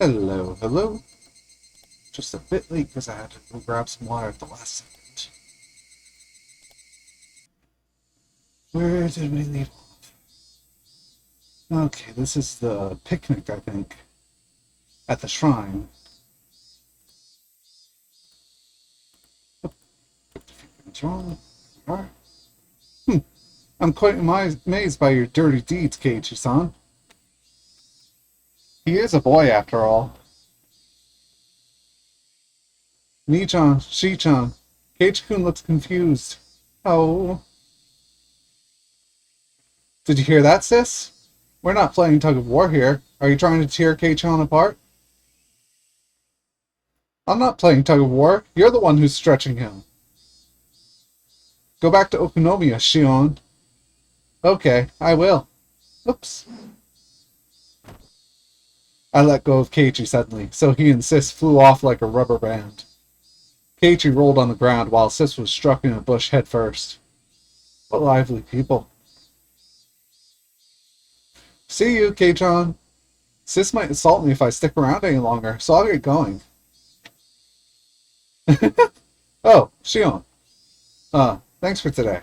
Hello, hello. Just a bit late because I had to go grab some water at the last second. Where did we leave off? Okay, this is the picnic, I think, at the shrine. What's wrong? Are? I'm quite amazed by your dirty deeds, Keiichi-san. He is a boy, after all. Ni-chan, Shi-chan. Keiichi-kun looks confused. Oh. Did you hear that, sis? We're not playing tug of war here. Are you trying to tear Kei-chan apart? I'm not playing tug of war. You're the one who's stretching him. Go back to Okunomiya, Shion. Okay, I will. Oops. I let go of Keiichi suddenly, so he and Sis flew off like a rubber band. Keiichi rolled on the ground while Sis was struck in a bush head first. What lively people. See you, Kei-chan. Sis might assault me if I stick around any longer, so I'll get going. Oh, Shion. Thanks for today.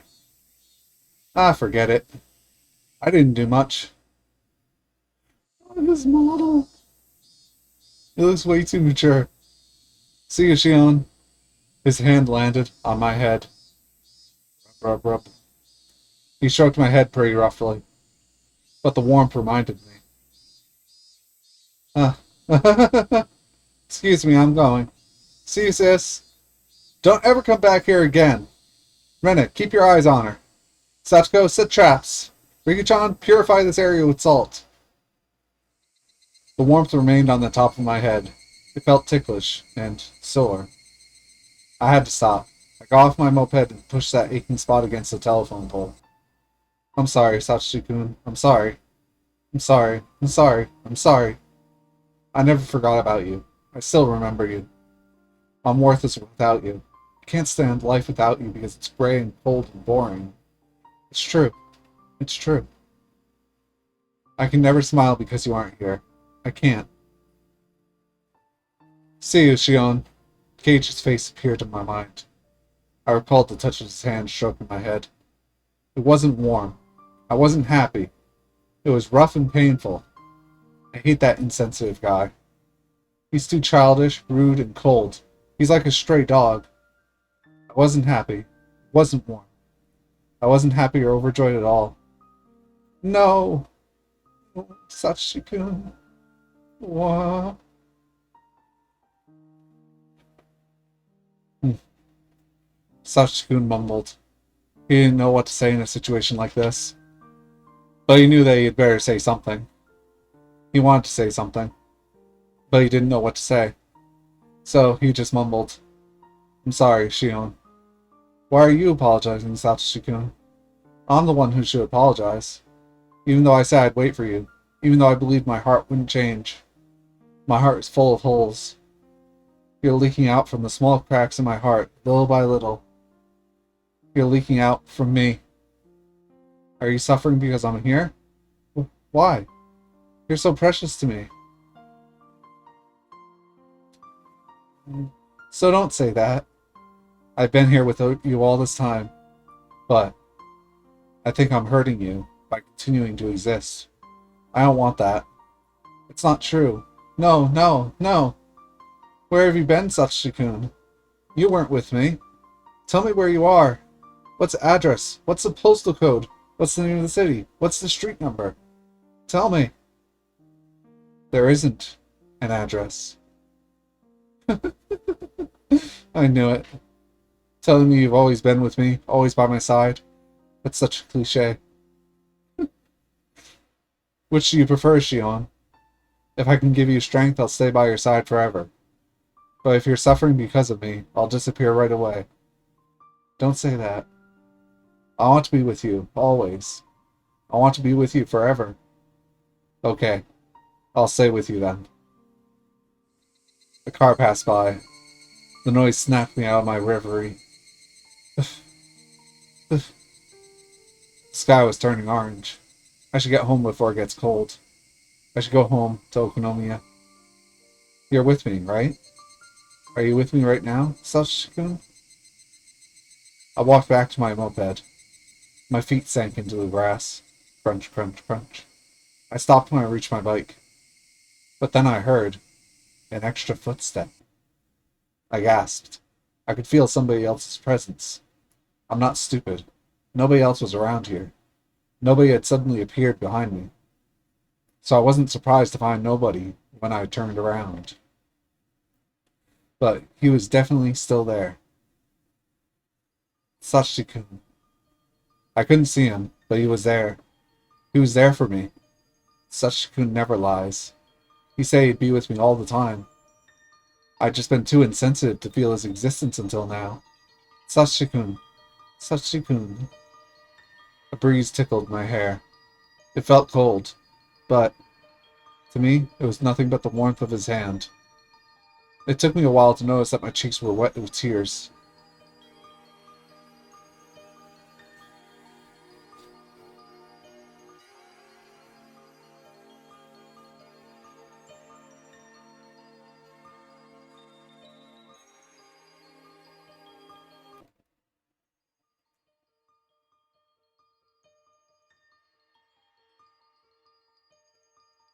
Ah, forget it. I didn't do much. Oh, this model. It looks way too mature. See you, Shion. His hand landed on my head. Rub, rub, rub. He stroked my head pretty roughly, but the warmth reminded me. Ah. Excuse me, I'm going. See you, sis. Don't ever come back here again. Rena, keep your eyes on her. Sachiko, set traps. Riki-chan, purify this area with salt. The warmth remained on the top of my head. It felt ticklish and sore. I had to stop. I got off my moped and pushed that aching spot against the telephone pole. I'm sorry, Sachi-kun. I'm sorry. I'm sorry. I'm sorry. I'm sorry. I never forgot about you. I still remember you. I'm worthless without you. I can't stand life without you because it's gray and cold and boring. It's true. It's true. I can never smile because you aren't here. I can't. See you, Shion. Keiichi's face appeared in my mind. I recalled the touch of his hand stroking my head. It wasn't warm. I wasn't happy. It was rough and painful. I hate that insensitive guy. He's too childish, rude, and cold. He's like a stray dog. I wasn't happy. It wasn't warm. I wasn't happy or overjoyed at all. No! Sachi-kun. Wah. Sachi-kun mumbled. He didn't know what to say in a situation like this. But he knew that he had better say something. He wanted to say something. But he didn't know what to say. So he just mumbled. I'm sorry, Shion. Why are you apologizing, Sachi-kun? I'm the one who should apologize. Even though I said I'd wait for you. Even though I believed my heart wouldn't change. My heart is full of holes. You're leaking out from the small cracks in my heart, little by little. You're leaking out from me. Are you suffering because I'm here? Why? You're so precious to me. So don't say that. I've been here without you all this time. But I think I'm hurting you by continuing to exist. I don't want that. It's not true. No, no, no. Where have you been, Sachi-kun? You weren't with me. Tell me where you are. What's the address? What's the postal code? What's the name of the city? What's the street number? Tell me. There isn't an address. I knew it. Telling me you've always been with me, always by my side. That's such a cliche. Which do you prefer, Shion? If I can give you strength, I'll stay by your side forever. But if you're suffering because of me, I'll disappear right away. Don't say that. I want to be with you, always. I want to be with you forever. Okay, I'll stay with you then. A car passed by. The noise snapped me out of my reverie. The sky was turning orange. I should get home before it gets cold. I should go home to Okunomiya. You're with me, right? Are you with me right now, Satoshi-kun? I walked back to my moped. My feet sank into the grass. Crunch, crunch, crunch. I stopped when I reached my bike. But then I heard an extra footstep. I gasped. I could feel somebody else's presence. I'm not stupid. Nobody else was around here. Nobody had suddenly appeared behind me. So I wasn't surprised to find nobody when I turned around. But he was definitely still there. Satoshi-kun. I couldn't see him, but he was there. He was there for me. Satoshi-kun never lies. He said he'd be with me all the time. I'd just been too insensitive to feel his existence until now. Satoshi-kun. Satoshi-kun. A breeze tickled my hair. It felt cold, but to me, it was nothing but the warmth of his hand. It took me a while to notice that my cheeks were wet with tears.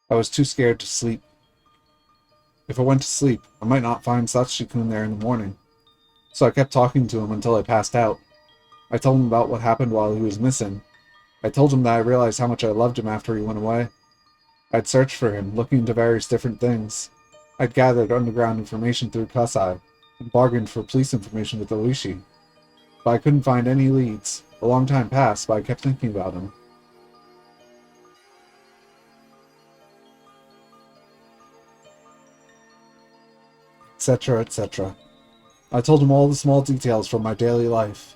I was too scared to sleep. If I went to sleep, I might not find Satoshi-kun there in the morning. So I kept talking to him until I passed out. I told him about what happened while he was missing. I told him that I realized how much I loved him after he went away. I'd searched for him, looking into various different things. I'd gathered underground information through Kasai, and bargained for police information with Oishi. But I couldn't find any leads. A long time passed, but I kept thinking about him. Etc., etc. I told him all the small details from my daily life.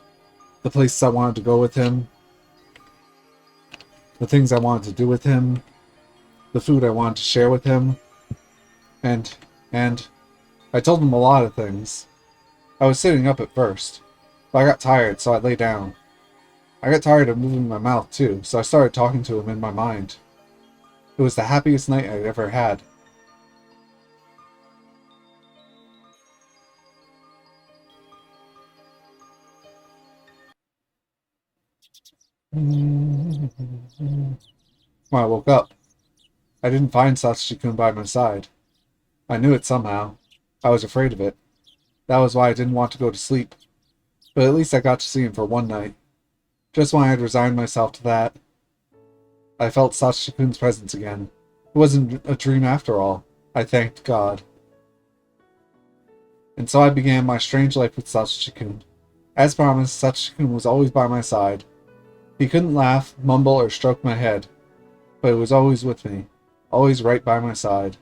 The places I wanted to go with him. The things I wanted to do with him. The food I wanted to share with him. And I told him a lot of things. I was sitting up at first, but I got tired, so I lay down. I got tired of moving my mouth too, so I started talking to him in my mind. It was the happiest night I'd ever had. When I woke up, I didn't find Satoshi-kun by my side. I knew it somehow. I was afraid of it. That was why I didn't want to go to sleep. But at least I got to see him for one night. Just when I had resigned myself to that, I felt Satoshi-kun's presence again. It wasn't a dream after all. I thanked God. And so I began my strange life with Satoshi-kun. As promised, Satoshi-kun was always by my side. He couldn't laugh, mumble, or stroke my head, but he was always with me, always right by my side.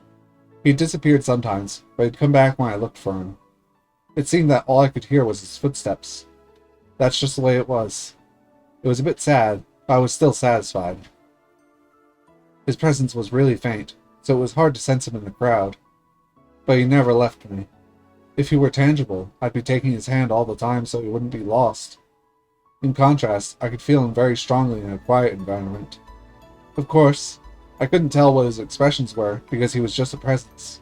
He'd disappeared sometimes, but he'd come back when I looked for him. It seemed that all I could hear was his footsteps. That's just the way it was. It was a bit sad, but I was still satisfied. His presence was really faint, so it was hard to sense him in the crowd. But he never left me. If he were tangible, I'd be taking his hand all the time so he wouldn't be lost. In contrast, I could feel him very strongly in a quiet environment. Of course, I couldn't tell what his expressions were because he was just a presence.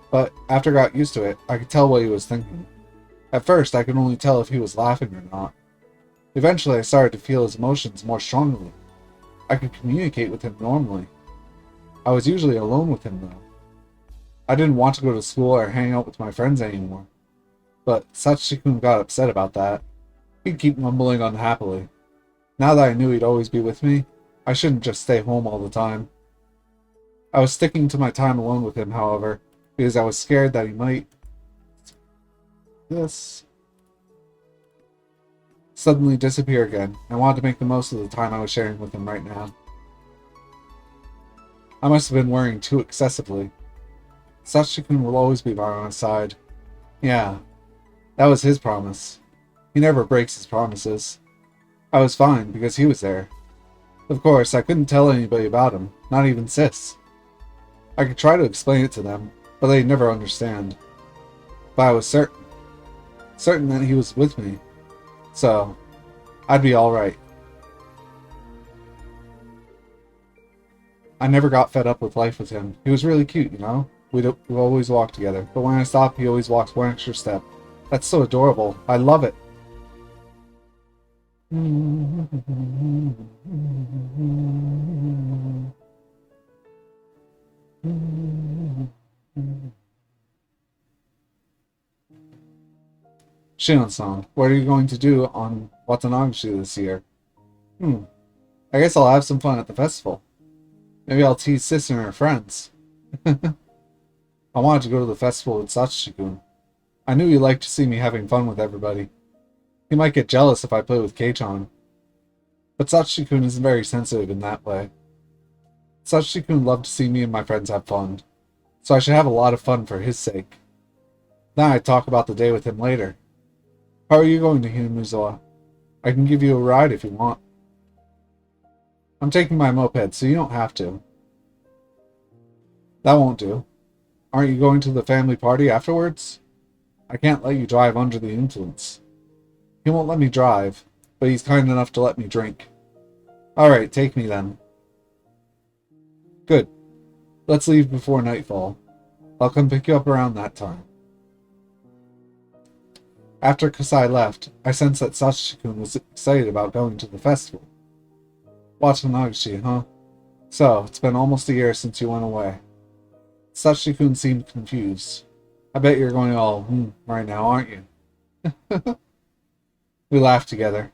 But after I got used to it, I could tell what he was thinking. At first, I could only tell if he was laughing or not. Eventually, I started to feel his emotions more strongly. I could communicate with him normally. I was usually alone with him, though. I didn't want to go to school or hang out with my friends anymore. But Satoshi-kun got upset about that. He'd keep mumbling unhappily. Now that I knew he'd always be with me, I shouldn't just stay home all the time. I was sticking to my time alone with him, however, because I was scared that he might suddenly disappear again. I wanted to make the most of the time I was sharing with him right now. I must have been worrying too excessively. Satoshi-kun will always be by my side. Yeah, that was his promise. He never breaks his promises. I was fine because he was there. Of course, I couldn't tell anybody about him, not even Sis. I could try to explain it to them, but they'd never understand. But I was certain that he was with me, so I'd be alright. I never got fed up with life with him. He was really cute, you know? We always walk together, but when I stop, he always walks one extra step. That's so adorable. I love it. Shion-san, what are you going to do on Watanabe this year? I guess I'll have some fun at the festival. Maybe I'll tease Sis and her friends. I wanted to go to the festival with Satsuki-kun. I knew he liked to see me having fun with everybody. He might get jealous if I play with Kei-chan. But Satsuki-kun isn't very sensitive in that way. Satsuki-kun loved to see me and my friends have fun, so I should have a lot of fun for his sake. Then I'd talk about the day with him later. How are you going to Hinamuzawa? I can give you a ride if you want. I'm taking my moped, so you don't have to. That won't do. Aren't you going to the family party afterwards? I can't let you drive under the influence. He won't let me drive, but he's kind enough to let me drink. Alright, take me then. Good. Let's leave before nightfall. I'll come pick you up around that time. After Kasai left, I sensed that Satsuki-kun was excited about going to the festival. Watanabe, huh? So, it's been almost a year since you went away. Satsuki-kun seemed confused. I bet you're going all, right now, aren't you? We laughed together.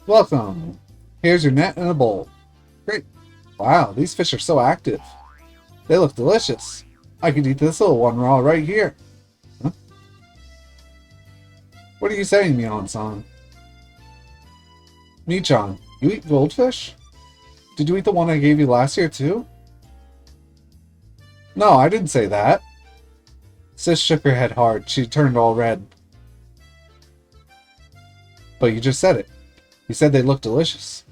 Welcome! Here's your net and a bowl. Great. Wow, these fish are so active. They look delicious. I could eat this little one raw right here. Huh? What are you saying, Mion-san? Mi-chan, you eat goldfish? Did you eat the one I gave you last year, too? No, I didn't say that. Sis shook her head hard. She turned all red. But you just said it. You said they looked delicious.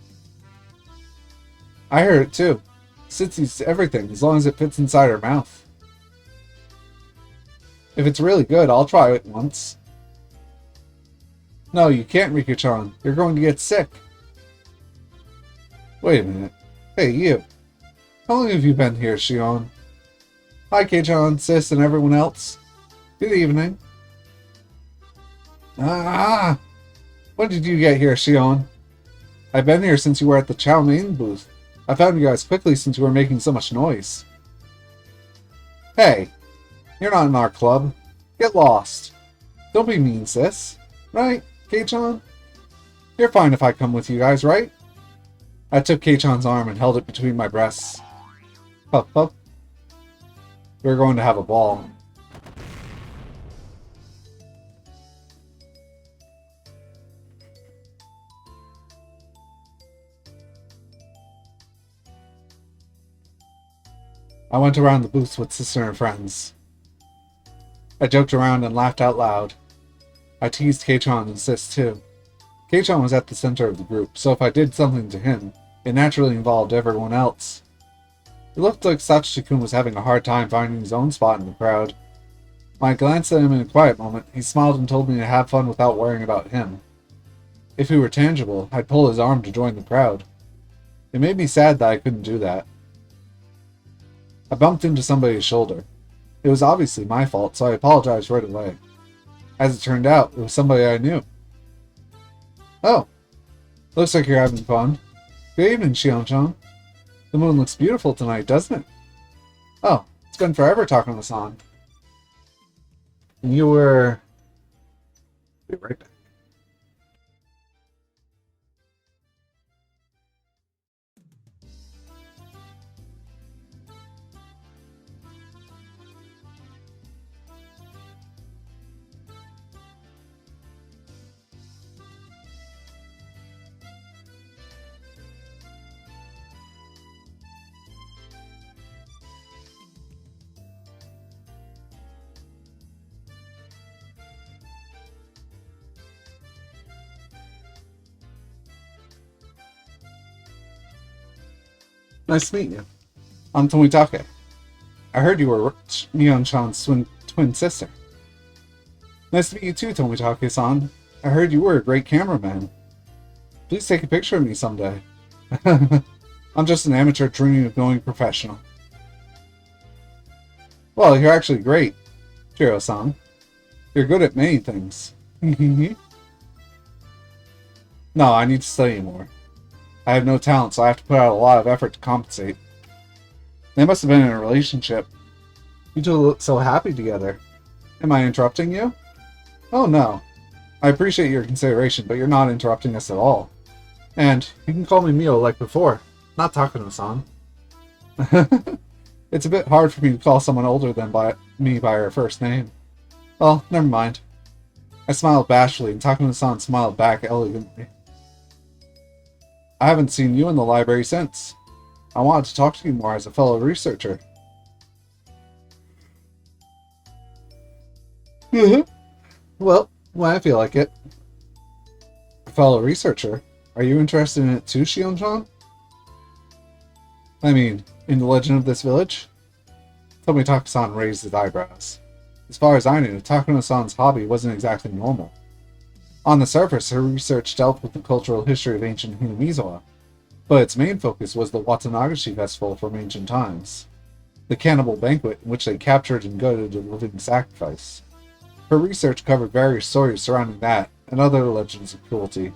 I heard it, too. Sis eats everything, as long as it fits inside her mouth. If it's really good, I'll try it once. No, you can't, Riku-chan. You're going to get sick. Wait a minute. Hey, you. How long have you been here, Shion? Hi, Kei-chan, Sis, and everyone else. Good evening. Ah! When did you get here, Shion? I've been here since you were at the chow mein booth. I found you guys quickly since you were making so much noise. Hey, you're not in our club. Get lost. Don't be mean, Sis. Right, Kei-chan? You're fine if I come with you guys, right? I took Kei-chan's arm and held it between my breasts. Hup, hup. We're going to have a ball. I went around the booths with Sister and friends. I joked around and laughed out loud. I teased Kei-chan and Sis too. Kei-chan was at the center of the group, so if I did something to him, it naturally involved everyone else. It looked like Satsuki-kun was having a hard time finding his own spot in the crowd. When I glanced at him in a quiet moment, he smiled and told me to have fun without worrying about him. If he were tangible, I'd pull his arm to join the crowd. It made me sad that I couldn't do that. I bumped into somebody's shoulder. It was obviously my fault, so I apologized right away. As it turned out, it was somebody I knew. Oh, looks like you're having fun. Good evening, Shion-chan. The moon looks beautiful tonight, doesn't it? Oh, it's been forever talking to the song. And you were... Be right back. Nice to meet you. I'm Tomitake. I heard you were Mion-chan's twin sister. Nice to meet you too, Tomitake-san. I heard you were a great cameraman. Please take a picture of me someday. I'm just an amateur dreaming of going professional. Well, you're actually great, Jiro-san. You're good at many things. No, I need to study more. I have no talent, so I have to put out a lot of effort to compensate. They must have been in a relationship. You two look so happy together. Am I interrupting you? Oh no. I appreciate your consideration, but you're not interrupting us at all. And you can call me Mio like before, not Takano-san. It's a bit hard for me to call someone older than me by her first name. Well, never mind. I smiled bashfully, and Takano-san smiled back elegantly. I haven't seen you in the library since. I wanted to talk to you more as a fellow researcher. Well, when I feel like it. A fellow researcher? Are you interested in it too, Shion-chan? I mean, in the legend of this village? Tomitaka-san raised his eyebrows. As far as I knew, Takano-san's hobby wasn't exactly normal. On the surface, her research dealt with the cultural history of ancient Hinamizawa, but its main focus was the Watanagashi festival from ancient times, the cannibal banquet in which they captured and gutted a living sacrifice. Her research covered various stories surrounding that and other legends of cruelty.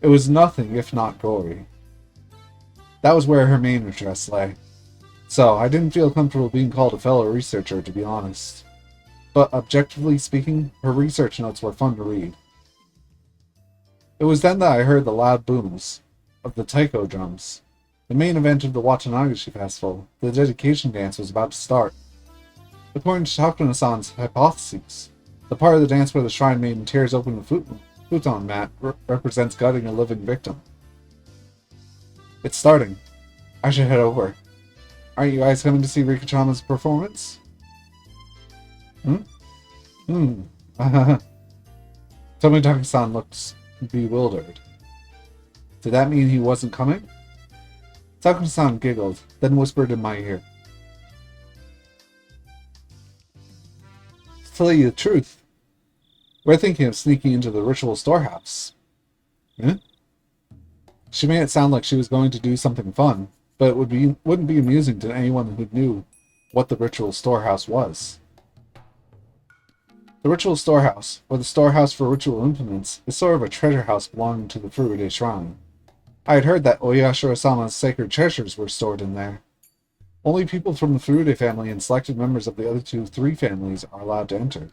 It was nothing if not gory. That was where her main interest lay. So, I didn't feel comfortable being called a fellow researcher, to be honest. But objectively speaking, her research notes were fun to read. It was then that I heard the loud booms of the taiko drums. The main event of the Watanagashi festival, the dedication dance, was about to start. According to Takano-san's hypotheses, the part of the dance where the shrine maiden tears open the futon mat represents gutting a living victim. It's starting. I should head over. Aren't you guys coming to see Rikachama's performance? Tomitaka-san looked bewildered. Did that mean he wasn't coming? Takano-san giggled, then whispered in my ear. To tell you the truth, we're thinking of sneaking into the ritual storehouse. She made it sound like she was going to do something fun, but it wouldn't be amusing to anyone who knew what the ritual storehouse was. The ritual storehouse, or the storehouse for ritual implements, is sort of a treasure house belonging to the Furude Shrine. I had heard that Oyashiro-sama's sacred treasures were stored in there. Only people from the Furude family and selected members of the other three families are allowed to enter.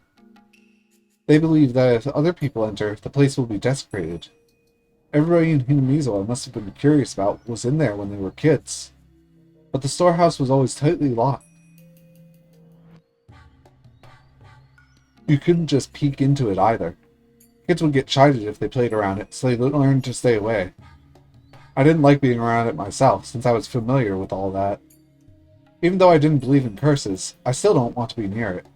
They believe that if other people enter, the place will be desecrated. Everybody in Hinamizawa must have been curious about what was in there when they were kids. But the storehouse was always tightly locked. You couldn't just peek into it either. Kids would get chided if they played around it, so they learned to stay away. I didn't like being around it myself, since I was familiar with all that. Even though I didn't believe in curses, I still don't want to be near it.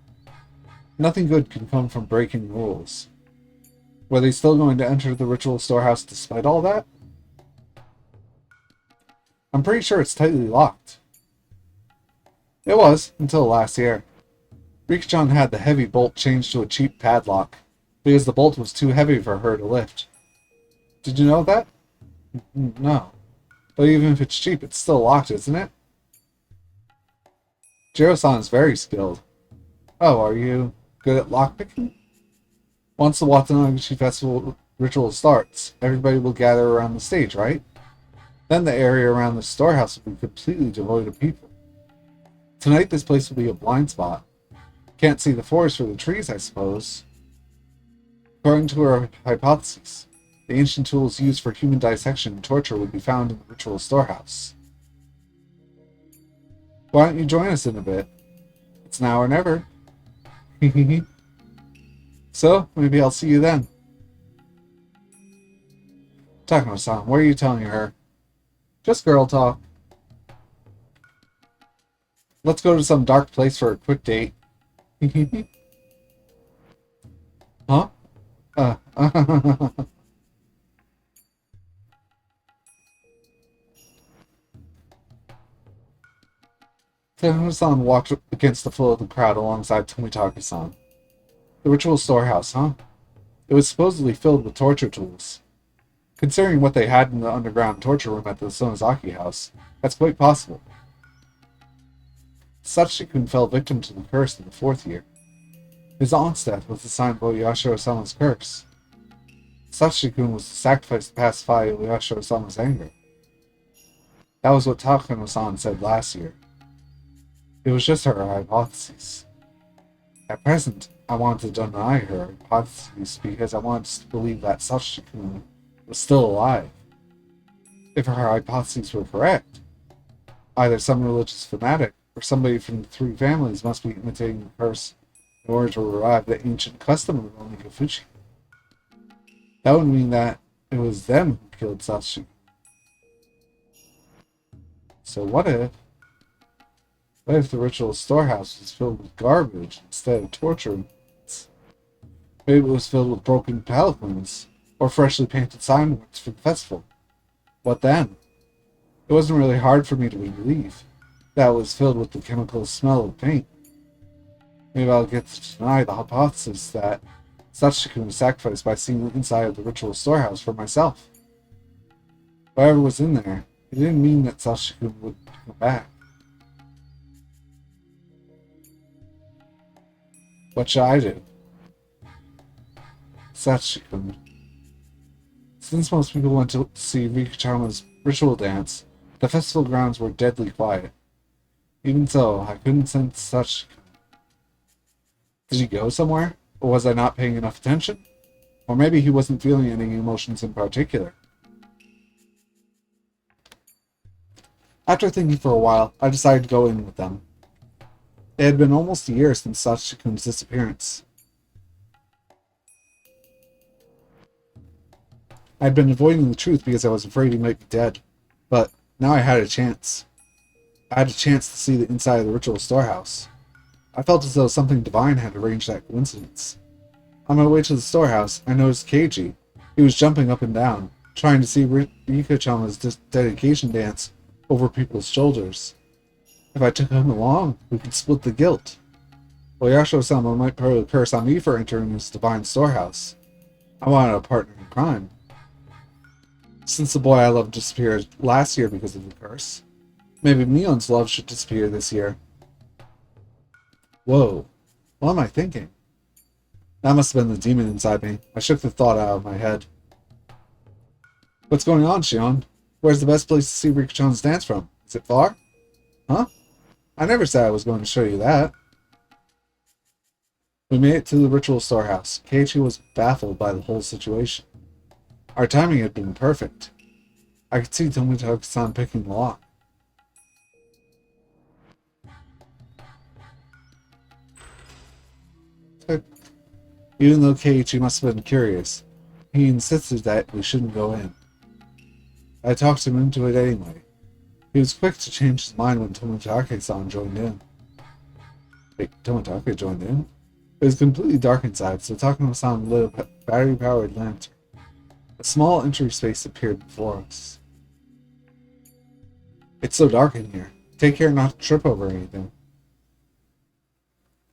Nothing good can come from breaking rules. Were they still going to enter the ritual storehouse despite all that? I'm pretty sure it's tightly locked. It was, until last year. Rikichan had the heavy bolt changed to a cheap padlock, because the bolt was too heavy for her to lift. Did you know that? No. But even if it's cheap, it's still locked, isn't it? Jiro-san is very skilled. Oh, are you good at lockpicking? Once the Watanagashi Festival ritual starts, everybody will gather around the stage, right? Then the area around the storehouse will be completely devoid of people. Tonight this place will be a blind spot. Can't see the forest for the trees, I suppose. According to our hypothesis, the ancient tools used for human dissection and torture would be found in the ritual storehouse. Why don't you join us in a bit? It's now or never. So, maybe I'll see you then. Takano-san, what are you telling her? Just girl talk. Let's go to some dark place for a quick date. Huh? Takano-san walked against the flow of the crowd alongside Tomitaka-san. The ritual storehouse, huh? It was supposedly filled with torture tools. Considering what they had in the underground torture room at the Sonozaki house, that's quite possible. Sachiko-kun fell victim to the curse in the 4th year. His aunt's death was a sign of Oyashiro-sama's curse. Sachiko-kun was sacrificed to pacify Oyashiro-sama's anger. That was what Takano-san said last year. It was just her hypothesis. At present, I wanted to deny her hypothesis because I wanted to believe that Sachiko-kun was still alive. If her hypotheses were correct, either some religious fanatic or somebody from the 3 families must be imitating the curse in order to revive the ancient custom of Onikafuchi. That would mean that it was them who killed Sachiko. So what if the ritual storehouse was filled with garbage instead of torture rooms? Maybe it was filled with broken palanquins or freshly painted signboards for the festival. What then? It wasn't really hard for me to believe that it was filled with the chemical smell of paint. Maybe I'll get to deny the hypothesis that Sachiko was sacrificed by seeing the inside of the ritual storehouse for myself. Whatever was in there, it didn't mean that Sachiko would come back. What should I do? Sachiko. Since most people went to see Rikuchama's ritual dance, the festival grounds were deadly quiet. Even so, I couldn't sense Sachiko. Did he go somewhere? Or was I not paying enough attention? Or maybe he wasn't feeling any emotions in particular. After thinking for a while, I decided to go in with them. It had been almost a year since Sachiko-kun's disappearance. I had been avoiding the truth because I was afraid he might be dead, but now I had a chance. I had a chance to see the inside of the ritual storehouse. I felt as though something divine had arranged that coincidence. On my way to the storehouse, I noticed Keiji. He was jumping up and down, trying to see Rikuchama's dedication dance over people's shoulders. If I took him along, we could split the guilt. Oyashiro-sama might put a curse on me for entering his divine storehouse. I wanted a partner in crime. Since the boy I loved disappeared last year because of the curse, maybe Mion's love should disappear this year. Whoa, what am I thinking? That must have been the demon inside me. I shook the thought out of my head. What's going on, Shion? Where's the best place to see Rikuchan's dance from? Is it far? Huh? I never said I was going to show you that. We made it to the ritual storehouse. Keiichi was baffled by the whole situation. Our timing had been perfect. I could see Tomitake-san picking the lock. Even though Keiichi must have been curious, he insisted that we shouldn't go in. I talked him into it anyway. He was quick to change his mind when Tomitake-san joined in. Wait, Tomitake joined in? It was completely dark inside, so Takano-san lit a battery-powered lantern. A small entry space appeared before us. It's so dark in here. Take care not to trip over anything.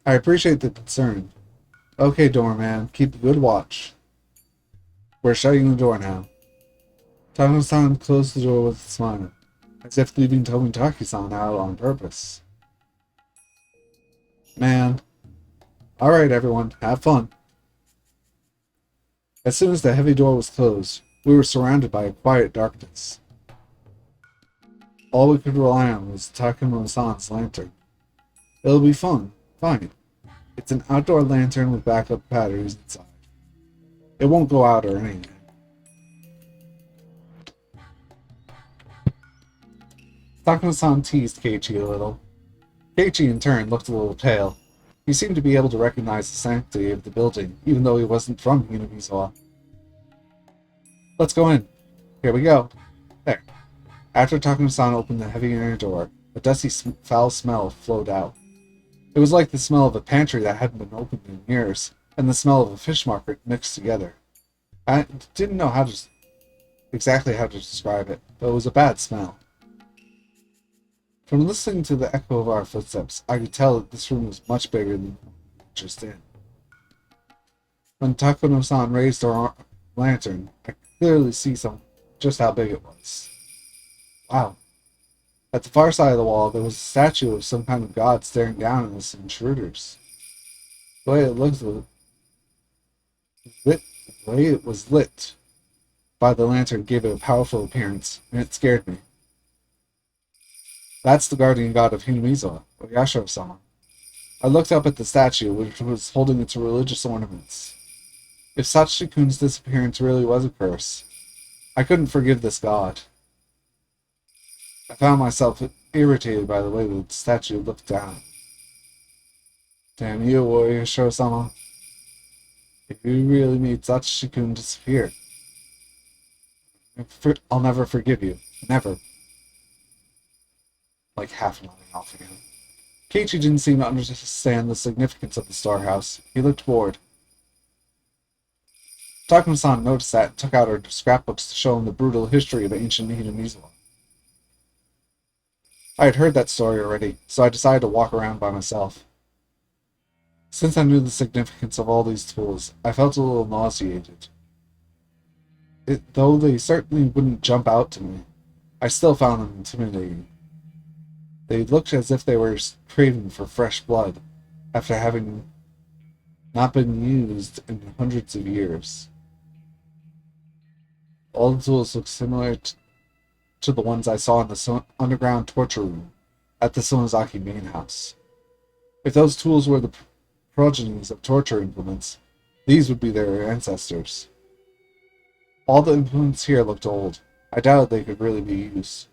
I appreciate the concern. Okay, doorman, keep a good watch. We're shutting the door now. Takano-san closed the door with a smile, as if leaving Tomitake-san out on purpose. Man. Alright, everyone, have fun. As soon as the heavy door was closed, we were surrounded by a quiet darkness. All we could rely on was Takano-san's lantern. It'll be fun, fine. It's an outdoor lantern with backup batteries inside. It won't go out or anything. Takano-san teased Keiichi a little. Keiichi, in turn, looked a little pale. He seemed to be able to recognize the sanctity of the building, even though he wasn't from Hinabizawa. Let's go in. Here we go. There. After Takano-san opened the heavy inner door, a dusty, foul smell flowed out. It was like the smell of a pantry that hadn't been opened in years, and the smell of a fish market mixed together. I didn't know exactly how to describe it, but it was a bad smell. From listening to the echo of our footsteps, I could tell that this room was much bigger than just in. When Takano-san raised our lantern, clearly see just how big it was. Wow. At the far side of the wall, there was a statue of some kind of god staring down at us intruders. The way it looked lit, the way it was lit by the lantern gave it a powerful appearance, and it scared me. That's the guardian god of Hinamiza, Oyashiro-sama. I looked up at the statue, which was holding its religious ornaments. If Sachiku's disappearance really was a curse, I couldn't forgive this god. I found myself irritated by the way the statue looked down. Damn you, Oyashiro-sama. If you really made Sachikun disappear, I'll never forgive you. Never. Like half nodding off again. Keiichi didn't seem to understand the significance of the storehouse. He looked bored. Takuma-san noticed that and took out her scrapbooks to show him the brutal history of ancient Hinamiza. I had heard that story already, so I decided to walk around by myself. Since I knew the significance of all these tools, I felt a little nauseated. Though they certainly wouldn't jump out to me, I still found them intimidating. They looked as if they were craving for fresh blood, after having not been used in hundreds of years. All the tools looked similar to the ones I saw in the underground torture room at the Sonozaki main house. If those tools were the progenies of torture implements, these would be their ancestors. All the implements here looked old. I doubted they could really be used.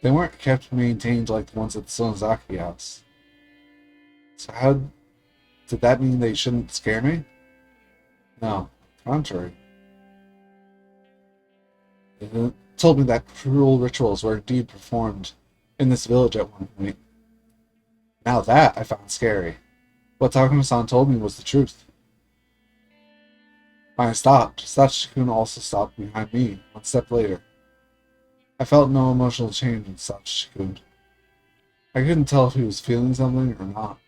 They weren't kept and maintained like the ones at the Sonozaki house. So how did that mean they shouldn't scare me? No, contrary. It told me that cruel rituals were indeed performed in this village at one point. Now that I found scary. What Takuma-san told me was the truth. When I stopped, Sachikun also stopped behind me, one step later. I felt no emotional change in Sachikun. I couldn't tell if he was feeling something or not.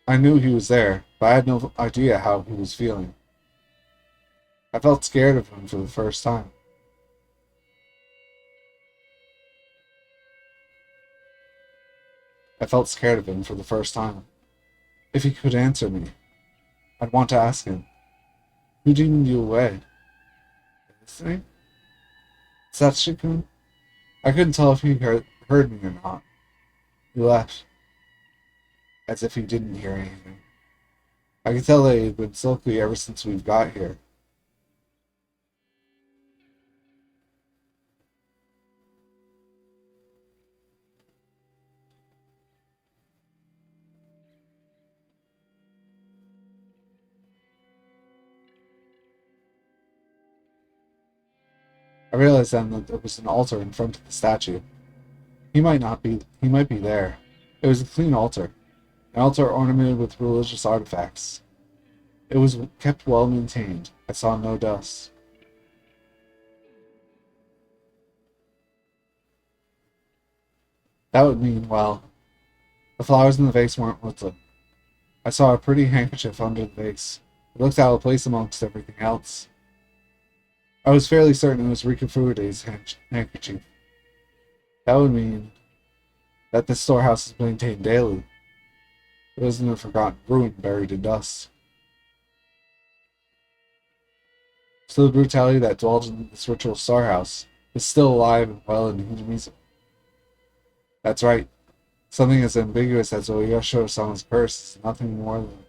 I knew he was there, but I had no idea how he was feeling. I felt scared of him for the first time. I felt scared of him for the first time. If he could answer me, I'd want to ask him, who deemed you away? Listening? Sachikun? I couldn't tell if he heard me or not. He left, as if he didn't hear anything. I could tell that he had been sulky ever since we've got here. I realized then that there was an altar in front of the statue. He might be there. It was a clean altar. An altar ornamented with religious artifacts. It was kept well maintained. I saw no dust. That would mean, well, the flowers in the vase weren't with them. I saw a pretty handkerchief under the vase. It looked out of place amongst everything else. I was fairly certain it was Rika Furude's handkerchief. That would mean that this storehouse is maintained daily. It wasn't a forgotten ruin buried in dust. So the brutality that dwells in this ritual storehouse is still alive and well in Hinamiza. That's right. Something as ambiguous as Oyashiro-sama's curse is nothing more than a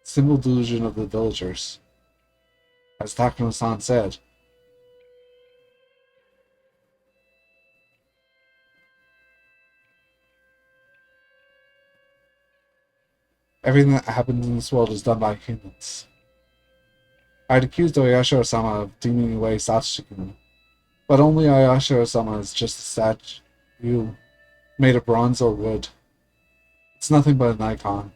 simple delusion of the villagers. As Takuma-san said, everything that happens in this world is done by humans. I'd accused Oyashiro-sama of deeming away Sachikun, but only Oyashiro-sama is just a statue made of bronze or wood. It's nothing but an icon.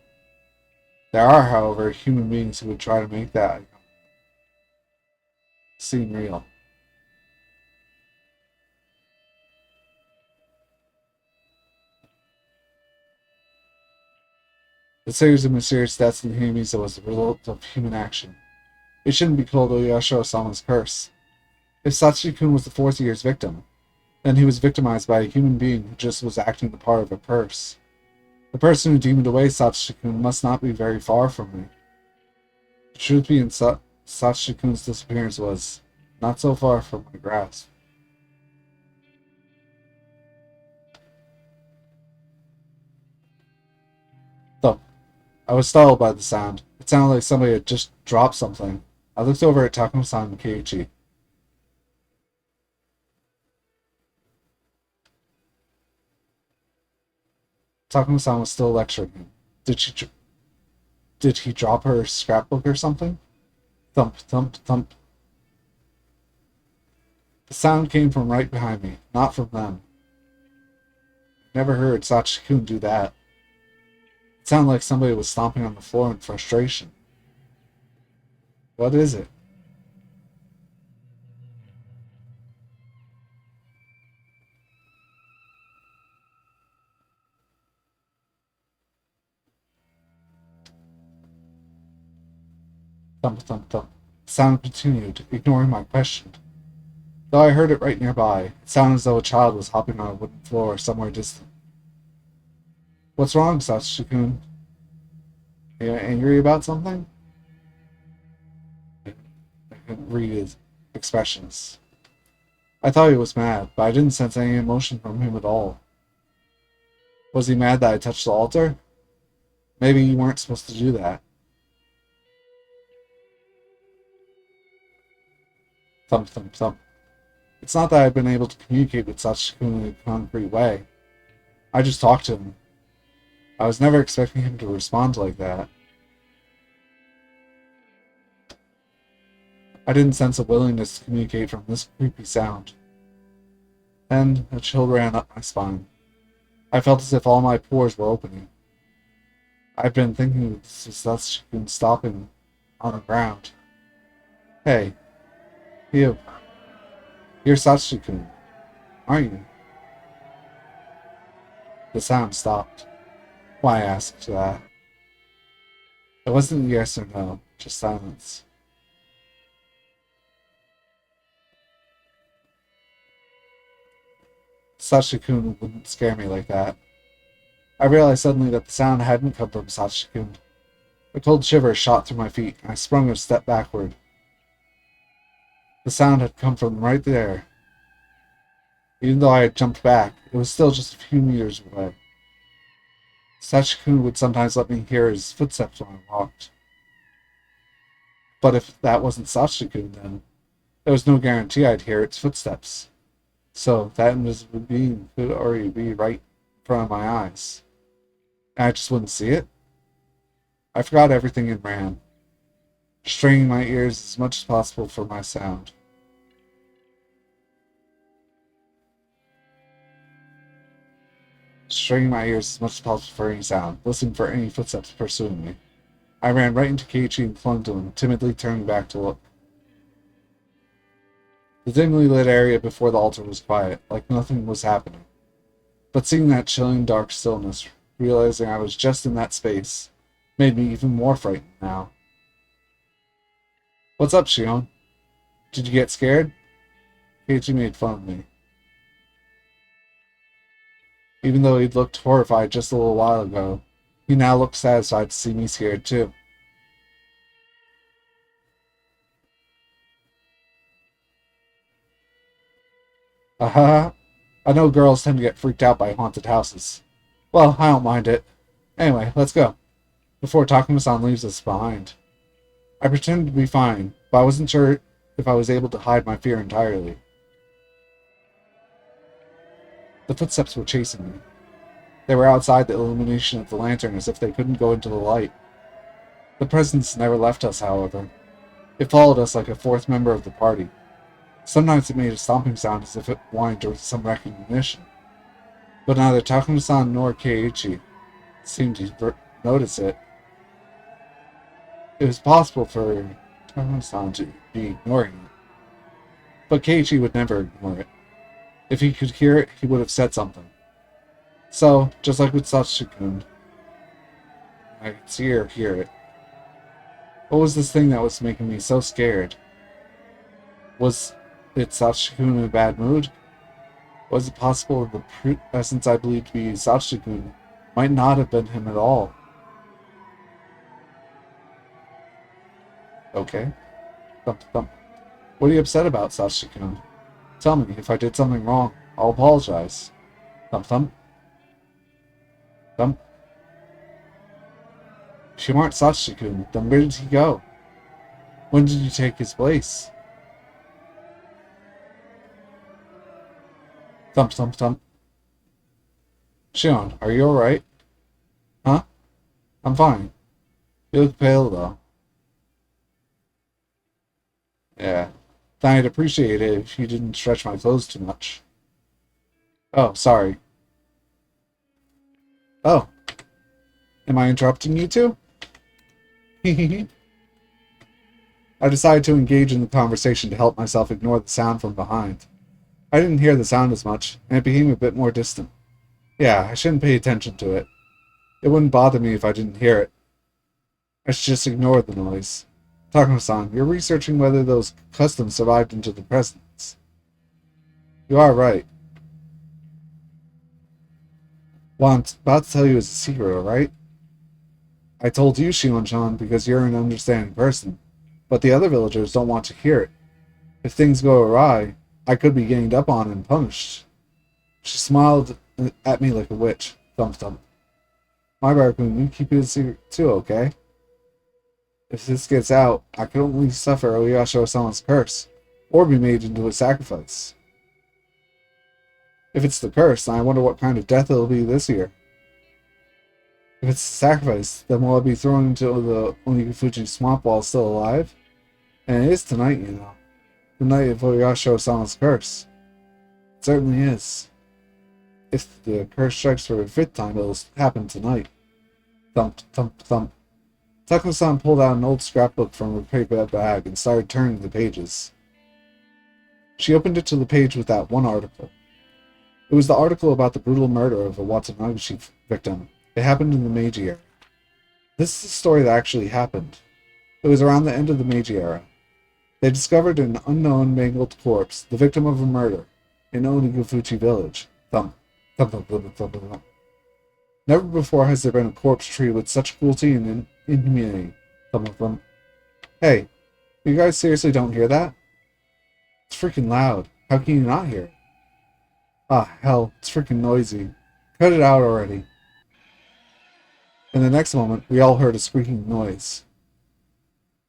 There are, however, human beings who would try to make that icon seem real. The series of mysterious deaths in Himisa was the result of human action. It shouldn't be called Oyashiro-sama's curse. If Sachi-kun was the fourth year's victim, then he was victimized by a human being who just was acting the part of a curse. The person who demoned away Sachi-kun must not be very far from me. The truth being, Sachi-kun's disappearance was not so far from my grasp. Thump. I was startled by the sound. It sounded like somebody had just dropped something. I looked over at Takuma-san and Keiichi. Takuma-san was still lecturing him. Did he drop her scrapbook or something? Thump, thump, thump. The sound came from right behind me, not from them. Never heard Sachi-kun do that. It sounded like somebody was stomping on the floor in frustration. What is it? Thump, thump, thump. The sound continued, ignoring my question. Though I heard it right nearby, it sounded as though a child was hopping on a wooden floor somewhere distant. What's wrong, Sachi-kun? Are you angry about something? I couldn't read his expressions. I thought he was mad, but I didn't sense any emotion from him at all. Was he mad that I touched the altar? Maybe you weren't supposed to do that. Thump, thump, thump. It's not that I've been able to communicate with Sachi-kun in a concrete way. I just talked to him. I was never expecting him to respond like that. I didn't sense a willingness to communicate from this creepy sound. Then a chill ran up my spine. I felt as if all my pores were opening. I've been thinking this was Sachi-kun stopping on the ground. Hey, you. You're Sachi-kun, aren't you? The sound stopped. Why I asked that? It wasn't yes or no, just silence. Sachi-kun wouldn't scare me like that. I realized suddenly that the sound hadn't come from Sachi-kun. A cold shiver shot through my feet, and I sprung a step backward. The sound had come from right there. Even though I had jumped back, it was still just a few meters away. Sachi-kun would sometimes let me hear his footsteps when I walked. But if that wasn't Sachi-kun, then there was no guarantee I'd hear its footsteps. So that invisible being could already be right in front of my eyes. And I just wouldn't see it? I forgot everything and ran, straining my ears as much as possible for my sound. Straining my ears as much as possible for any sound, listening for any footsteps pursuing me. I ran right into Keiichi and clung to him, timidly turning back to look. The dimly lit area before the altar was quiet, like nothing was happening. But seeing that chilling dark stillness, realizing I was just in that space, made me even more frightened now. What's up, Shion? Did you get scared? Keiichi made fun of me. Even though he'd looked horrified just a little while ago, he now looked satisfied to see me scared too. Haha, I know girls tend to get freaked out by haunted houses. Well, I don't mind it. Anyway, let's go, before Takuma-san leaves us behind. I pretended to be fine, but I wasn't sure if I was able to hide my fear entirely. The footsteps were chasing me. They were outside the illumination of the lantern as if they couldn't go into the light. The presence never left us, however. It followed us like a fourth member of the party. Sometimes it made a stomping sound as if it wanted some recognition. But neither Takuma-san nor Keiichi seemed to notice it. It was possible for Takuma-san to be ignoring it. But Keiichi would never ignore it. If he could hear it, he would have said something. So, just like with Sachi-kun, I could see or hear it. What was this thing that was making me so scared? Was it Sachiko in a bad mood? Was it possible that the presence I believed to be Sachiko might not have been him at all? Okay. Thump, thump. What are you upset about, Sachiko? Tell me, if I did something wrong, I'll apologize. Thump, thump. Thump. If you aren't Sachiko, then where did he go? When did you take his place? Thump, thump, thump. Shion, are you alright? Huh? I'm fine. You look pale, though. Yeah. I'd appreciate it if you didn't stretch my clothes too much. Oh, sorry. Oh, am I interrupting you two? I decided to engage in the conversation to help myself ignore the sound from behind. I didn't hear the sound as much, and it became a bit more distant. Yeah, I shouldn't pay attention to it. It wouldn't bother me if I didn't hear it. I should just ignore the noise. Takano-san, you're researching whether those customs survived into the present. You are right. What I'm about to tell you is a secret, alright? I told you, Shion-chan, because you're an understanding person, but the other villagers don't want to hear it. If things go awry, I could be ganged up on and punished. She smiled at me like a witch. Thump thump. My Raccoon, you keep it a secret too, okay? If this gets out, I could only suffer Oyasho-sama's curse, or be made into a sacrifice. If it's the curse, I wonder what kind of death it'll be this year. If it's a sacrifice, then will I be thrown into the Onigufuji swamp while still alive? And it is tonight, you know. The night of Oyasho-sama's curse. It certainly is. If the curse strikes for a fifth time, it'll happen tonight. Thump, thump, thump. Takano-san pulled out an old scrapbook from her paper bag and started turning the pages. She opened it to the page with that one article. It was the article about the brutal murder of a Watanabe victim. It happened in the Meiji era. This is a story that actually happened. It was around the end of the Meiji era. They discovered an unknown mangled corpse, the victim of a murder, in Onigufuji village. Thump, thump, thump, thump, thump, thump. Never before has there been a corpse treated with such cruelty and inhumanity. Thump, thump, thump. Hey, you guys seriously don't hear that? It's freaking loud. How can you not hear it? Ah, hell, it's freaking noisy. Cut it out already. In the next moment, we all heard a squeaking noise.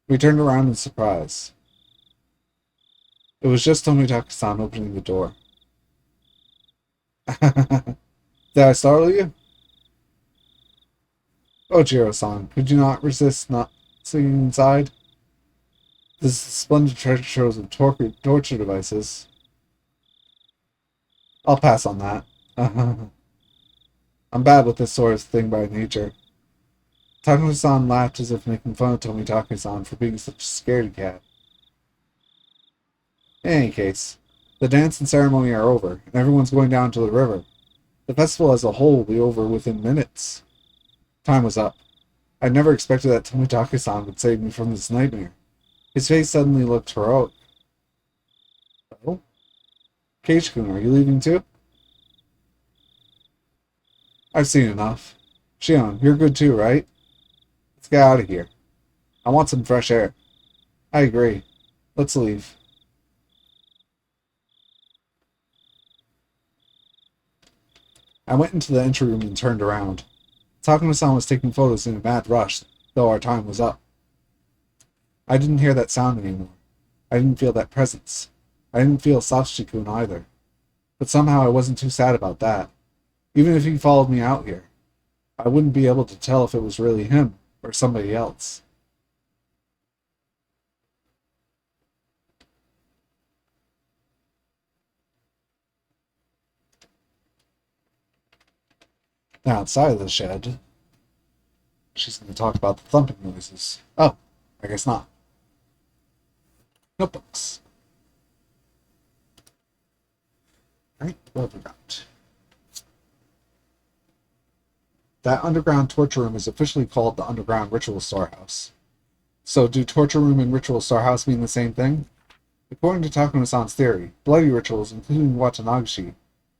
We turned around in surprise. It was just Tomitaka-san opening the door. Did I startle you? Ojiro-san, could you not resist not seeing inside? This is a splendid treasure trove of torture devices. I'll pass on that. I'm bad with this sort of thing by nature. Takano-san laughed as if making fun of Tomitaka-san for being such a scaredy cat. In any case, the dance and ceremony are over, and everyone's going down to the river. The festival as a whole will be over within minutes. Time was up. I never expected that Tomitaka-san would save me from this nightmare. His face suddenly looked heroic. Oh? Keiichi-kun, are you leaving too? I've seen enough. Shion, you're good too, right? Let's get out of here. I want some fresh air. I agree. Let's leave. I went into the entry room and turned around. Takano-san was taking photos in a mad rush, though our time was up. I didn't hear that sound anymore. I didn't feel that presence. I didn't feel Sachiko-kun either. But somehow I wasn't too sad about that. Even if he followed me out here, I wouldn't be able to tell if it was really him or somebody else. Now outside of the shed, she's going to talk about the thumping noises. Oh, I guess not. Notebooks. Alright, what have we got? That underground torture room is officially called the Underground Ritual Storehouse. So do torture room and ritual storehouse mean the same thing? According to Takuma-san's theory, bloody rituals, including Watanagashi,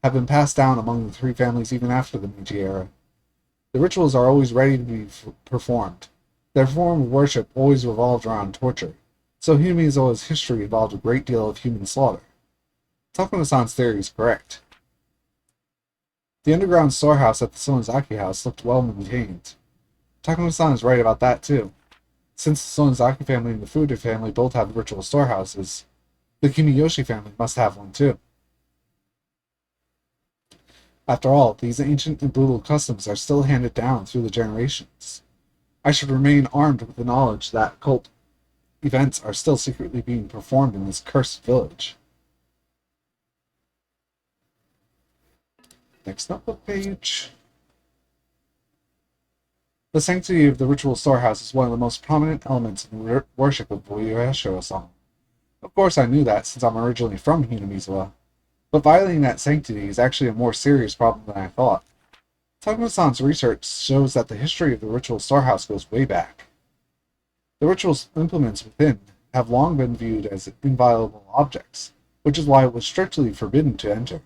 have been passed down among the three families even after the Meiji era. The rituals are always ready to be performed. Their form of worship always revolved around torture, so Hinamizawa's history involved a great deal of human slaughter. Takuma-san's theory is correct. The underground storehouse at the Sonozaki house looked well maintained. Takuma-san is right about that too. Since the Sonozaki family and the Fuda family both have ritual storehouses, the Kimiyoshi family must have one too. After all, these ancient and brutal customs are still handed down through the generations. I should remain armed with the knowledge that cult events are still secretly being performed in this cursed village. Next notebook page. The sanctity of the ritual storehouse is one of the most prominent elements in the worship of Higurashi. Of course I knew that since I'm originally from Hinamizawa, but violating that sanctity is actually a more serious problem than I thought. Takuma-san's research shows that the history of the ritual storehouse goes way back. The ritual implements within have long been viewed as inviolable objects, which is why it was strictly forbidden to enter.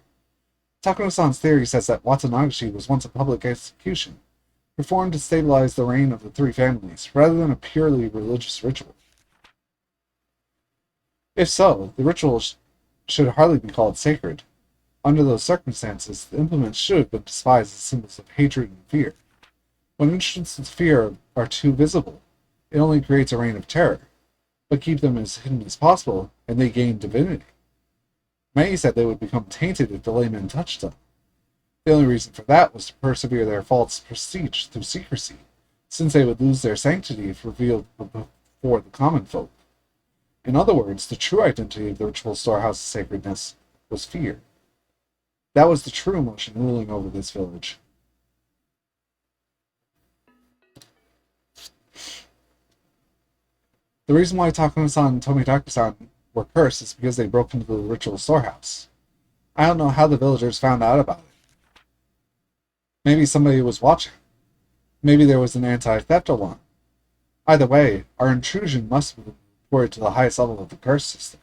Takuma-san's theory says that Watanagashi was once a public execution, performed to stabilize the reign of the three families, rather than a purely religious ritual. If so, the ritual should hardly be called sacred. Under those circumstances, the implements should have been despised as symbols of hatred and fear. When instances of fear are too visible, it only creates a reign of terror, but keep them as hidden as possible, and they gain divinity. Many said they would become tainted if the laymen touched them. The only reason for that was to persevere their false prestige through secrecy, since they would lose their sanctity if revealed before the common folk. In other words, the true identity of the ritual storehouse's sacredness was fear. That was the true emotion ruling over this village. The reason why Takuma-san and Tomitaka-san were cursed is because they broke into the ritual storehouse. I don't know how the villagers found out about it. Maybe somebody was watching. Maybe there was an anti-theft alarm. Either way, our intrusion must have been reported to the highest level of the curse system.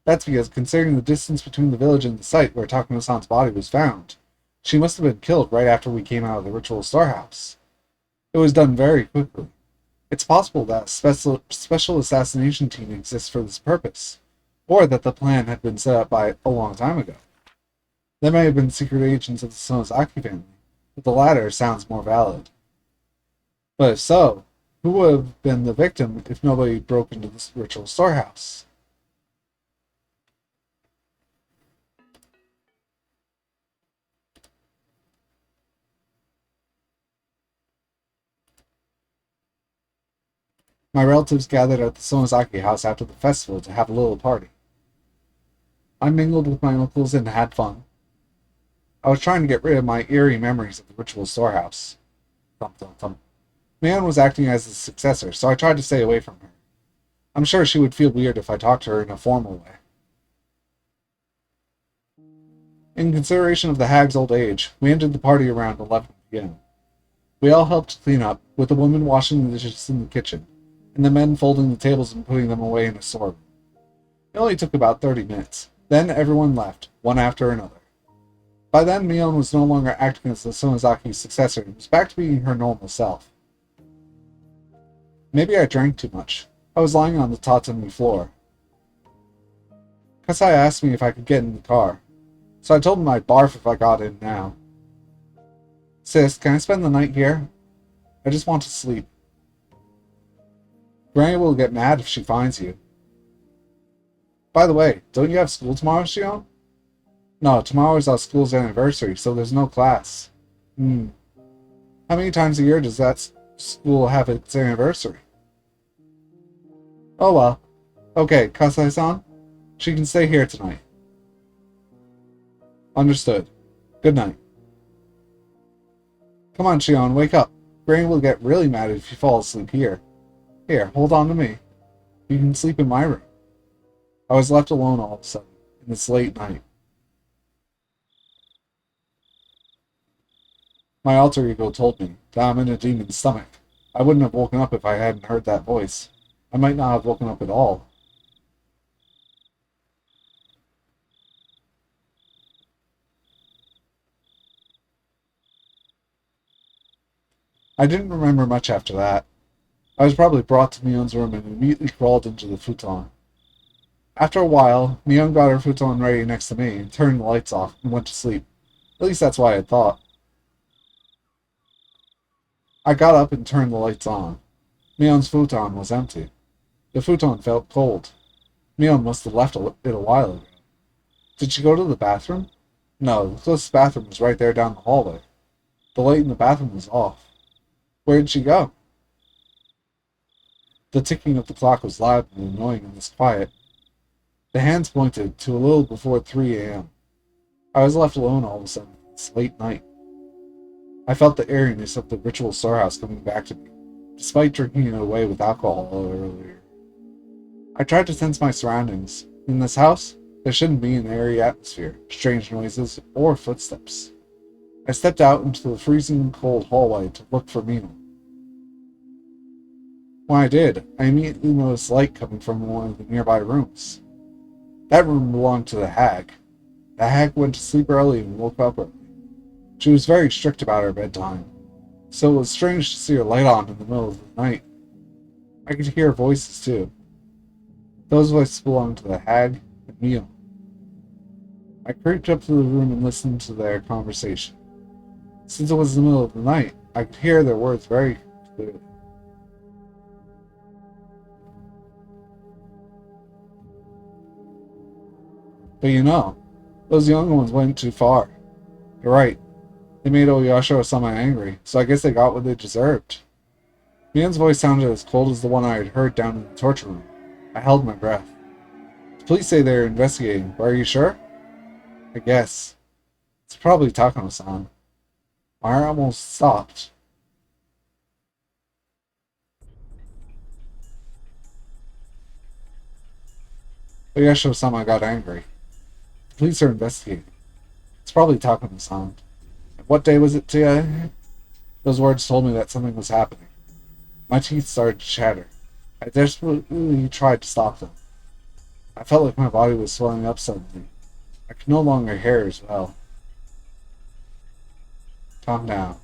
That's because, considering the distance between the village and the site where Takuma-san's body was found, she must have been killed right after we came out of the ritual storehouse. It was done very quickly. It's possible that a special assassination team exists for this purpose, or that the plan had been set up by a long time ago. There may have been secret agents of the Sonozaki family, but the latter sounds more valid. But if so, who would have been the victim if nobody broke into this ritual storehouse? My relatives gathered at the Sonozaki house after the festival to have a little party. I mingled with my uncles and had fun. I was trying to get rid of my eerie memories of the ritual storehouse. Thump, thump, thump. Mion was acting as the successor, so I tried to stay away from her. I'm sure she would feel weird if I talked to her in a formal way. In consideration of the hag's old age, we ended the party around 11 p.m. We all helped clean up, with the women washing the dishes in the kitchen, and the men folding the tables and putting them away in a storeroom. It only took about 30 minutes. Then everyone left, one after another. By then, Mion was no longer acting as the Sonozaki's successor and was back to being her normal self. Maybe I drank too much. I was lying on the tatami floor. Kasai asked me if I could get in the car, so I told him I'd barf if I got in now. Sis, can I spend the night here? I just want to sleep. Granny will get mad if she finds you. By the way, don't you have school tomorrow, Shion? No, tomorrow is our school's anniversary, so there's no class. How many times a year does that school have its anniversary? Oh well. Okay, Kasai-san? She can stay here tonight. Understood. Good night. Come on, Shion, wake up. Granny will get really mad if you fall asleep here. Here, hold on to me. You can sleep in my room. I was left alone all of a sudden, in this late night. My alter ego told me that I'm in a demon's stomach. I wouldn't have woken up if I hadn't heard that voice. I might not have woken up at all. I didn't remember much after that. I was probably brought to Mion's room and immediately crawled into the futon. After a while, Mion got her futon ready next to me and turned the lights off and went to sleep. At least that's what I had thought. I got up and turned the lights on. Mion's futon was empty. The futon felt cold. Mion must have left it a while ago. Did she go to the bathroom? No, the closest bathroom was right there down the hallway. The light in the bathroom was off. Where did she go? The ticking of the clock was loud and annoying in this quiet. The hands pointed to a little before 3 a.m. I was left alone all of a sudden. It's late night. I felt the airiness of the ritual storehouse coming back to me, despite drinking it away with alcohol earlier. I tried to sense my surroundings. In this house, there shouldn't be an airy atmosphere, strange noises, or footsteps. I stepped out into the freezing cold hallway to look for Mina. When I did, I immediately noticed light coming from one of the nearby rooms. That room belonged to the hag. The hag went to sleep early and woke up early. She was very strict about her bedtime, so it was strange to see her light on in the middle of the night. I could hear voices too. Those voices belonged to the hag and Mio. I creeped up to the room and listened to their conversation. Since it was the middle of the night, I could hear their words very clearly. But you know, those younger ones went too far. You're right. They made Oyasho-sama angry, so I guess they got what they deserved. Mion's voice sounded as cold as the one I had heard down in the torture room. I held my breath. The police say they're investigating, but are you sure? I guess. It's probably Takano-san. My heart almost stopped. Oyasho-sama got angry. The police are investigating. It's probably Takano-san. What day was it today? Those words told me that something was happening. My teeth started to chatter. I desperately tried to stop them. I felt like my body was swelling up suddenly. I could no longer hear as well. Calm down.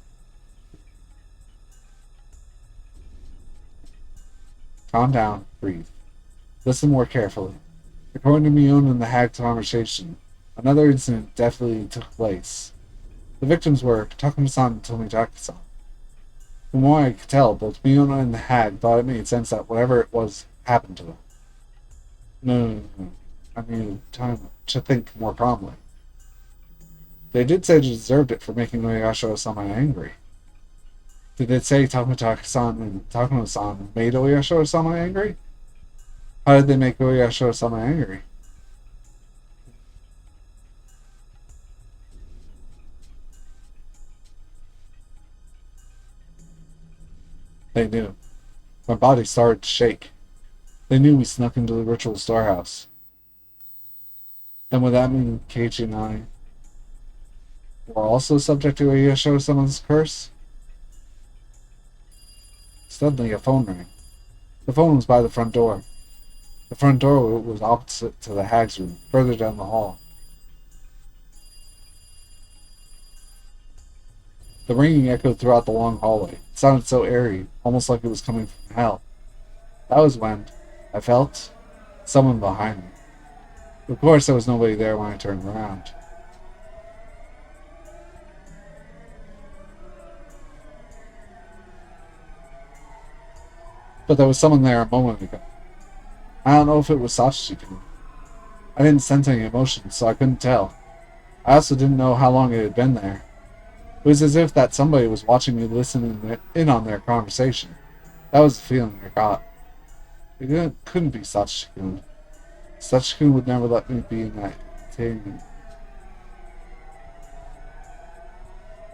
Calm down. Breathe. Listen more carefully. According to Mion and the hag conversation, another incident definitely took place. The victims were Takuma-san and Tomitaka-san. From what I could tell, both Miona and the hag thought it made sense that whatever it was happened to them. No. I needed time to think more calmly. They did say they deserved it for making Oyasho-sama angry. Did they say Tomitaka-san and Takuma-san made Oyasho-sama angry? How did they make Oyasho-sama angry? They knew. My body started to shake. They knew we snuck into the ritual storehouse. Then would that mean Keiichi and I were also subject to Oyasho-sama's curse? Suddenly a phone rang. The phone was by the front door. The front door was opposite to the hag's room, further down the hall. The ringing echoed throughout the long hallway. It sounded so airy, almost like it was coming from hell. That was when I felt someone behind me. Of course, there was nobody there when I turned around. But there was someone there a moment ago. I don't know if it was Sachiko. I didn't sense any emotion, so I couldn't tell. I also didn't know how long it had been there. It was as if that somebody was watching me listen in on their conversation. That was the feeling I got. It couldn't be Sachiko. Sachiko would never let me be in that thing.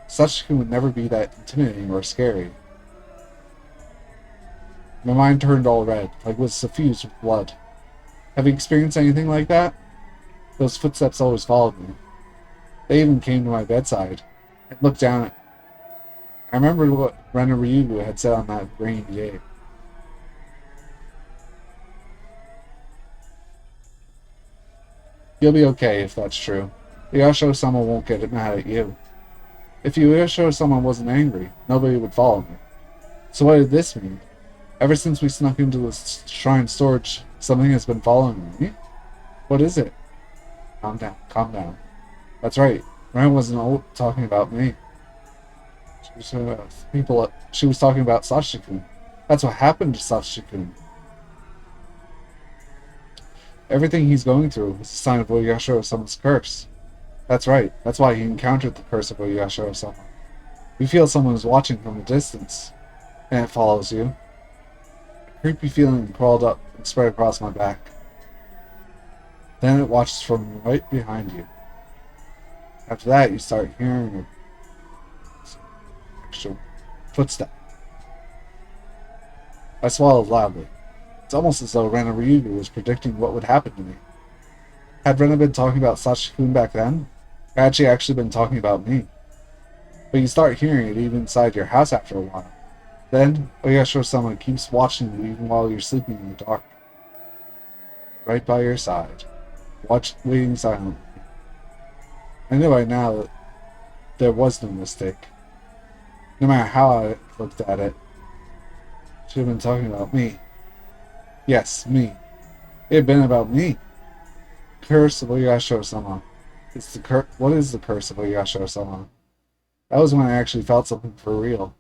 Sachiko would never be that intimidating or scary. My mind turned all red, like it was suffused with blood. Have you experienced anything like that? Those footsteps always followed me. They even came to my bedside and looked down I remembered what Ren and Ryugu had said on that rainy day. You'll be okay if that's true. The Yasho-sama won't get mad at you. If Yasho-sama wasn't angry, nobody would follow me. So what did this mean? Ever since we snuck into the shrine storage, something has been following me? What is it? Calm down, calm down. That's right. Ren wasn't talking about me. She was talking about Sashikun. That's what happened to Sashikun. Everything he's going through is a sign of Oyasho-sama's curse. That's right. That's why he encountered the curse of Oyasho-sama. You feel someone is watching from a distance, and it follows you. A creepy feeling crawled up and spread across my back. Then it watches from right behind you. After that, you start hearing an extra footstep. I swallowed loudly. It's almost as though Rena Ryugu was predicting what would happen to me. Had Rena been talking about Sashikun back then? Or had she actually been talking about me? But you start hearing it even inside your house after a while. Then, Oyasho-sama keeps watching you even while you're sleeping in the dark. Right by your side. Waiting silently. I knew by now that there was no mistake. No matter how I looked at it, she had been talking about me. Yes, me. It had been about me. Curse of Oyasho-sama. What is the curse of Oyasho-sama? That was when I actually felt something for real.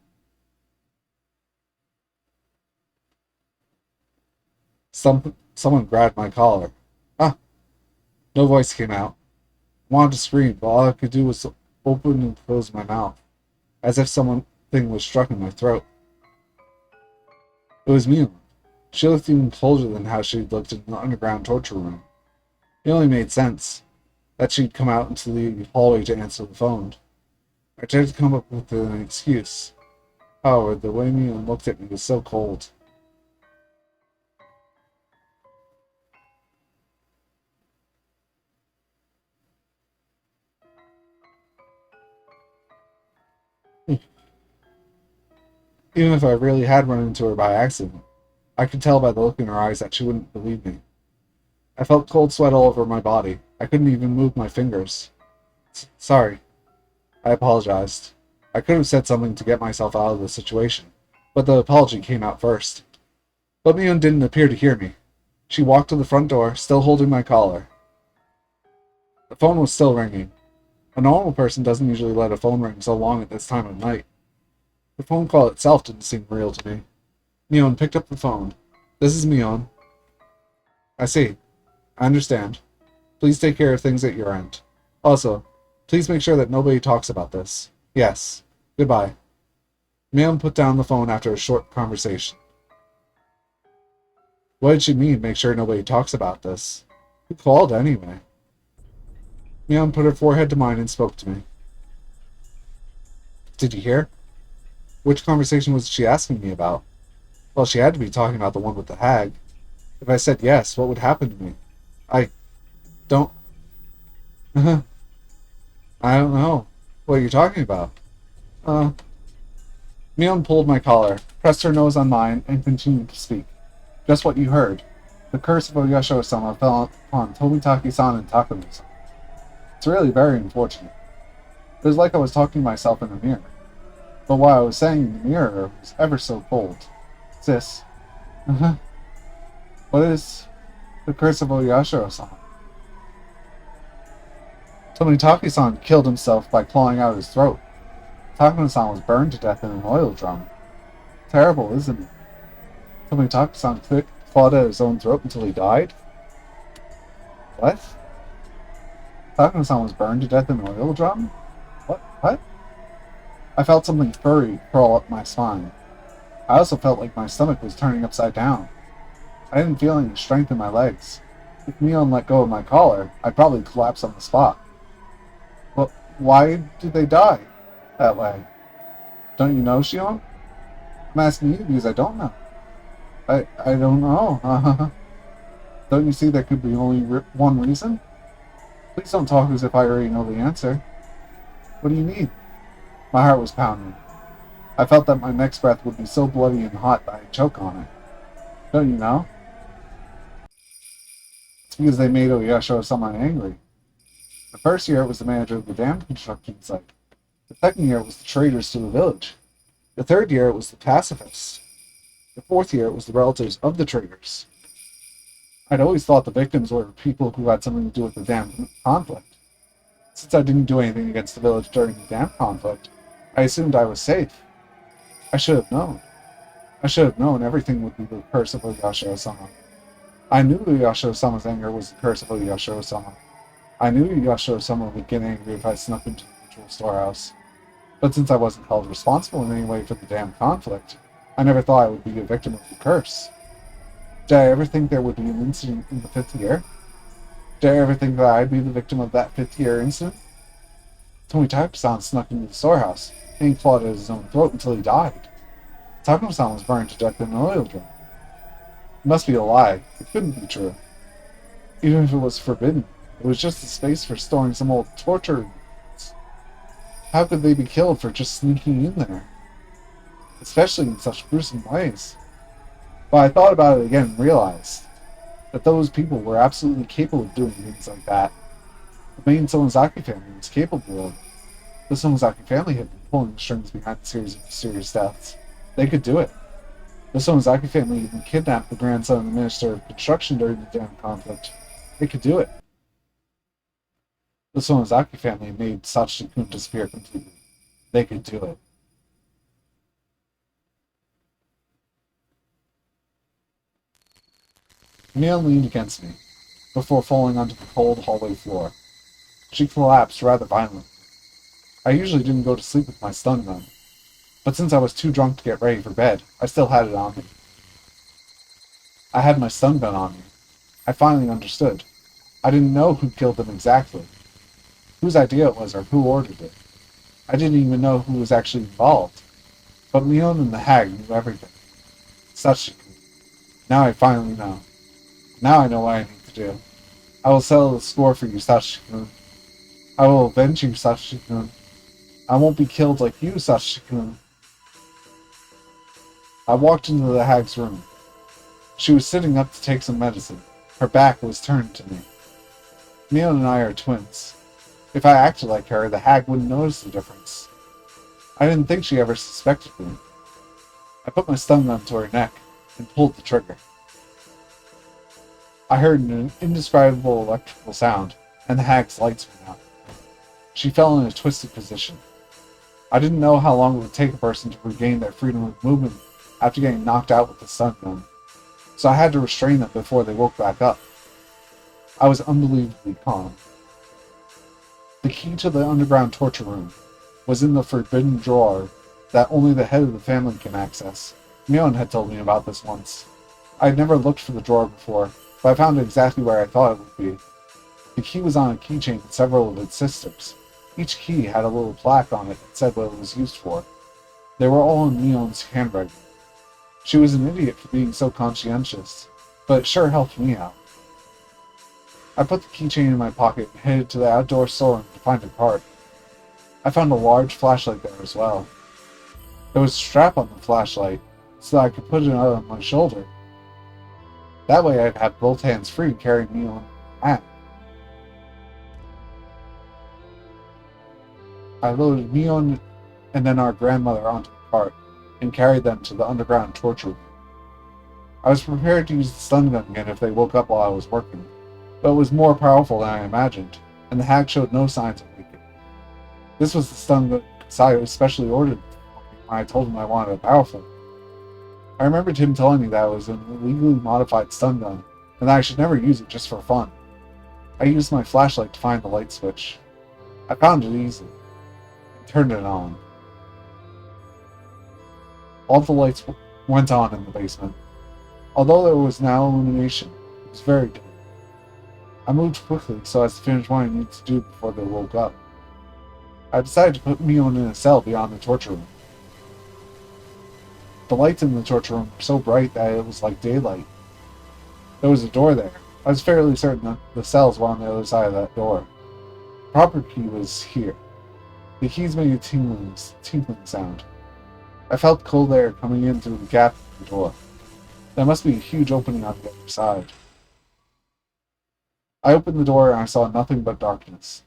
Someone grabbed my collar. Ah! No voice came out. I wanted to scream, but all I could do was open and close my mouth, as if something was struck in my throat. It was Mion. She looked even colder than how she'd looked in the underground torture room. It only made sense that she'd come out into the hallway to answer the phone. I tried to come up with an excuse. However, the way Mion looked at me was so cold. Even if I really had run into her by accident, I could tell by the look in her eyes that she wouldn't believe me. I felt cold sweat all over my body. I couldn't even move my fingers. Sorry. I apologized. I could have said something to get myself out of the situation, but the apology came out first. But Mion didn't appear to hear me. She walked to the front door, still holding my collar. The phone was still ringing. A normal person doesn't usually let a phone ring so long at this time of night. The phone call itself didn't seem real to me. Mion picked up the phone. This is Mion. I see. I understand. Please take care of things at your end. Also, please make sure that nobody talks about this. Yes. Goodbye. Mion put down the phone after a short conversation. What did she mean, make sure nobody talks about this? Who called anyway? Mion put her forehead to mine and spoke to me. Did you hear? Which conversation was she asking me about? Well, she had to be talking about the one with the hag. If I said yes, what would happen to me? I don't... I don't know. What are you talking about? Mion pulled my collar, pressed her nose on mine, and continued to speak. Just what you heard. The curse of Oyasho-sama fell upon Tomitaki-san and Takumi-san. It's really very unfortunate. It was like I was talking to myself in a mirror. But what I was saying in the mirror was ever so cold. Sis. What is the curse of Oyasho-sama? Tomitaki-san killed himself by clawing out his throat. Takuma-san was burned to death in an oil drum. Terrible, isn't it? Tomitaki-san clawed at his own throat until he died? What? Takuma-san was burned to death in an oil drum? What? I felt something furry crawl up my spine. I also felt like my stomach was turning upside down. I didn't feel any strength in my legs. If Mion let go of my collar, I'd probably collapse on the spot. But why did they die that way? Don't you know, Shion? I'm asking you because I don't know. I don't know. Don't you see there could be only one reason? Please don't talk as if I already know the answer. What do you need? My heart was pounding. I felt that my next breath would be so bloody and hot that I'd choke on it. Don't you know? It's because they made Oyasho-sama angry. The first year it was the manager of the dam construction site. The second year it was the traitors to the village. The third year it was the pacifists. The fourth year it was the relatives of the traitors. I'd always thought the victims were people who had something to do with the dam conflict. Since I didn't do anything against the village during the dam conflict, I assumed I was safe. I should have known. I should have known everything would be the curse of Oyasho-sama. I knew Oyasho-sama's anger was the curse of Oyasho-sama. I knew Oyasho-sama would get angry if I snuck into the ritual storehouse. But since I wasn't held responsible in any way for the damn conflict, I never thought I would be a victim of the curse. Did I ever think there would be an incident in the 5th year? Did I ever think that I'd be the victim of that 5th year incident? Tomi-Takuma-san snuck into the storehouse, and he clawed at his own throat until he died. Takuma-san was burned to death in an oil drum. It must be a lie. It couldn't be true. Even if it was forbidden, it was just a space for storing some old torture units. How could they be killed for just sneaking in there? Especially in such gruesome ways. But I thought about it again and realized that those people were absolutely capable of doing things like that. The main Sonozaki family was capable of. The Sonozaki family had been pulling the strings behind the series of mysterious deaths. They could do it. The Sonozaki family even kidnapped the grandson of the Minister of Construction during the dam conflict. They could do it. The Sonozaki family made Sachiko-kun disappear completely. They could do it. Mia leaned against me, before falling onto the cold hallway floor. She collapsed rather violently. I usually didn't go to sleep with my stun gun, but since I was too drunk to get ready for bed, I still had it on me. I had my stun gun on me. I finally understood. I didn't know who killed them exactly, whose idea it was or who ordered it. I didn't even know who was actually involved. But Leon and the hag knew everything. Sachiko. Now I finally know. Now I know what I need to do. I will settle the score for you, Sachiko-kun. I will avenge you, Sachiko-kun. I won't be killed like you, Sachiko-kun. I walked into the hag's room. She was sitting up to take some medicine. Her back was turned to me. Leon and I are twins. If I acted like her, the hag wouldn't notice the difference. I didn't think she ever suspected me. I put my stun gun to her neck and pulled the trigger. I heard an indescribable electrical sound, and the hag's lights went out. She fell in a twisted position. I didn't know how long it would take a person to regain their freedom of movement after getting knocked out with the stun gun, so I had to restrain them before they woke back up. I was unbelievably calm. The key to the underground torture room was in the forbidden drawer that only the head of the family can access. Mion had told me about this once. I had never looked for the drawer before, but I found it exactly where I thought it would be. The key was on a keychain with several of its sisters. Each key had a little plaque on it that said what it was used for. They were all in Mion's handwriting. She was an idiot for being so conscientious, but it sure helped me out. I put the keychain in my pocket and headed to the outdoor store to find a card. I found a large flashlight there as well. There was a strap on the flashlight, so that I could put it on my shoulder. That way I'd have both hands free to carry Mion and I loaded Mion and then our grandmother onto the cart, and carried them to the underground torture room. I was prepared to use the stun gun again if they woke up while I was working, but it was more powerful than I imagined, and the hag showed no signs of weakening. This was the stun gun I especially ordered when I told him I wanted a powerful one. I remembered him telling me that it was an illegally modified stun gun, and that I should never use it just for fun. I used my flashlight to find the light switch. I found it easily, and turned it on. All the lights went on in the basement. Although there was now illumination, it was very dark. I moved quickly so as to finish what I needed to do before they woke up. I decided to put Mion in a cell beyond the torture room. The lights in the torture room were so bright that it was like daylight. There was a door there. I was fairly certain that the cells were on the other side of that door. The proper key was here. The keys made a tinkling sound. I felt cold air coming in through the gap in the door. There must be a huge opening on the other side. I opened the door and I saw nothing but darkness.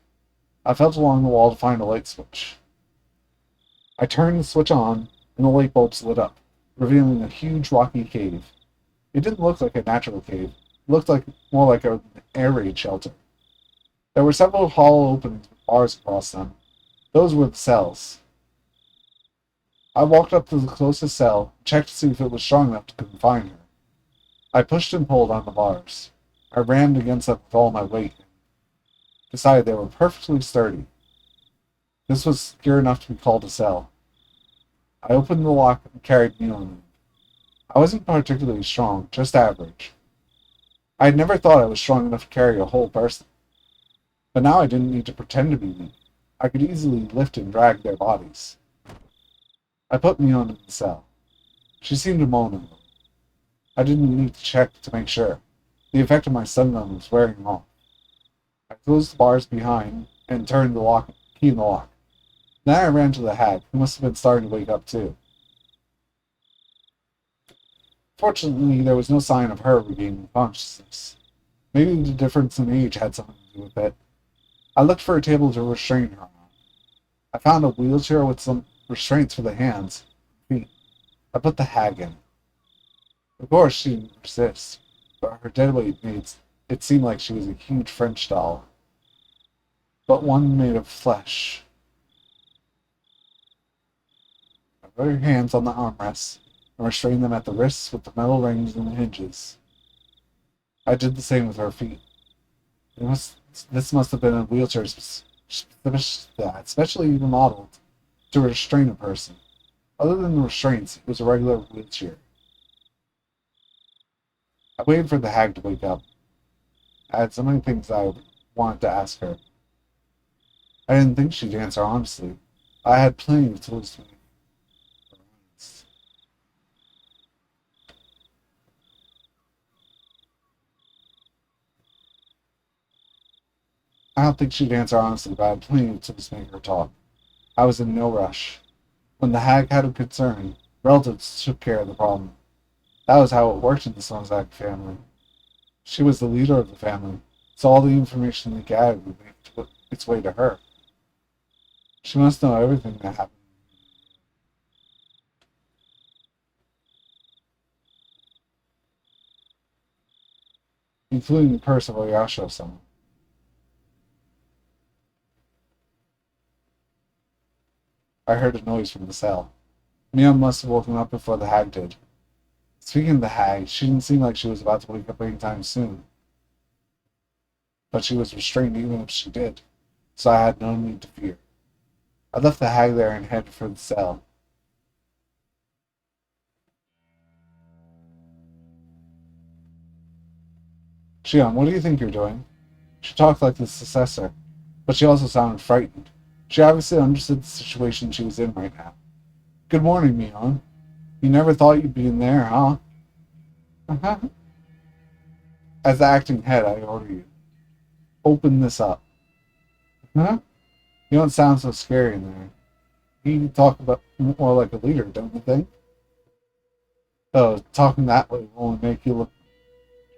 I felt along the wall to find a light switch. I turned the switch on, and the light bulbs lit up, revealing a huge rocky cave. It didn't look like a natural cave. It looked like more like an air raid shelter. There were several hollow openings with bars across them. Those were the cells. I walked up to the closest cell, checked to see if it was strong enough to confine her. I pushed and pulled on the bars. I rammed against them with all my weight, and decided they were perfectly sturdy. This was secure enough to be called a cell. I opened the lock and carried Neil in. I wasn't particularly strong, just average. I had never thought I was strong enough to carry a whole person. But now I didn't need to pretend to be weak. I could easily lift and drag their bodies. I put Neil in the cell. She seemed to moan a little. I didn't need to check to make sure. The effect of my stun gun was wearing off. I closed the bars behind and turned the key in the lock. Then I ran to the hag, who must have been starting to wake up too. Fortunately, there was no sign of her regaining consciousness. Maybe the difference in age had something to do with it. I looked for a table to restrain her on. I found a wheelchair with some restraints for the hands and feet. I put the hag in. Of course, she didn't resist, but her deadweight made it seem like she was a huge French doll, but one made of flesh. I put her hands on the armrests and restrained them at the wrists with the metal rings and the hinges. I did the same with her feet. This must have been a wheelchair specially modeled to restrain a person. Other than the restraints, it was a regular wheelchair. I waited for the hag to wake up. I had so many things I wanted to ask her. I didn't think she'd answer honestly. I had plenty of tools to make her honest. I don't think she'd answer honestly, but I had plenty of tools to make her talk. I was in no rush. When the hag had a concern, relatives took care of the problem. That was how it worked in the Sonzak family. She was the leader of the family, so all the information they gathered would make its way to her. She must know everything that happened. Including the curse of Oyasho-sama. I heard a noise from the cell. Mia must have woken up before the hag did. Speaking of the hag, she didn't seem like she was about to wake up anytime soon. But she was restrained even if she did, so I had no need to fear. I left the hag there and headed for the cell. Shion, what do you think you're doing? She talked like the successor, but she also sounded frightened. She obviously understood the situation she was in right now. Good morning, Mion. You never thought you'd be in there, huh? Uh-huh. As the acting head, I order you. Open this up. Huh? You don't sound so scary in there. You talk about more like a leader, don't you think? Oh, talking that way will only make you look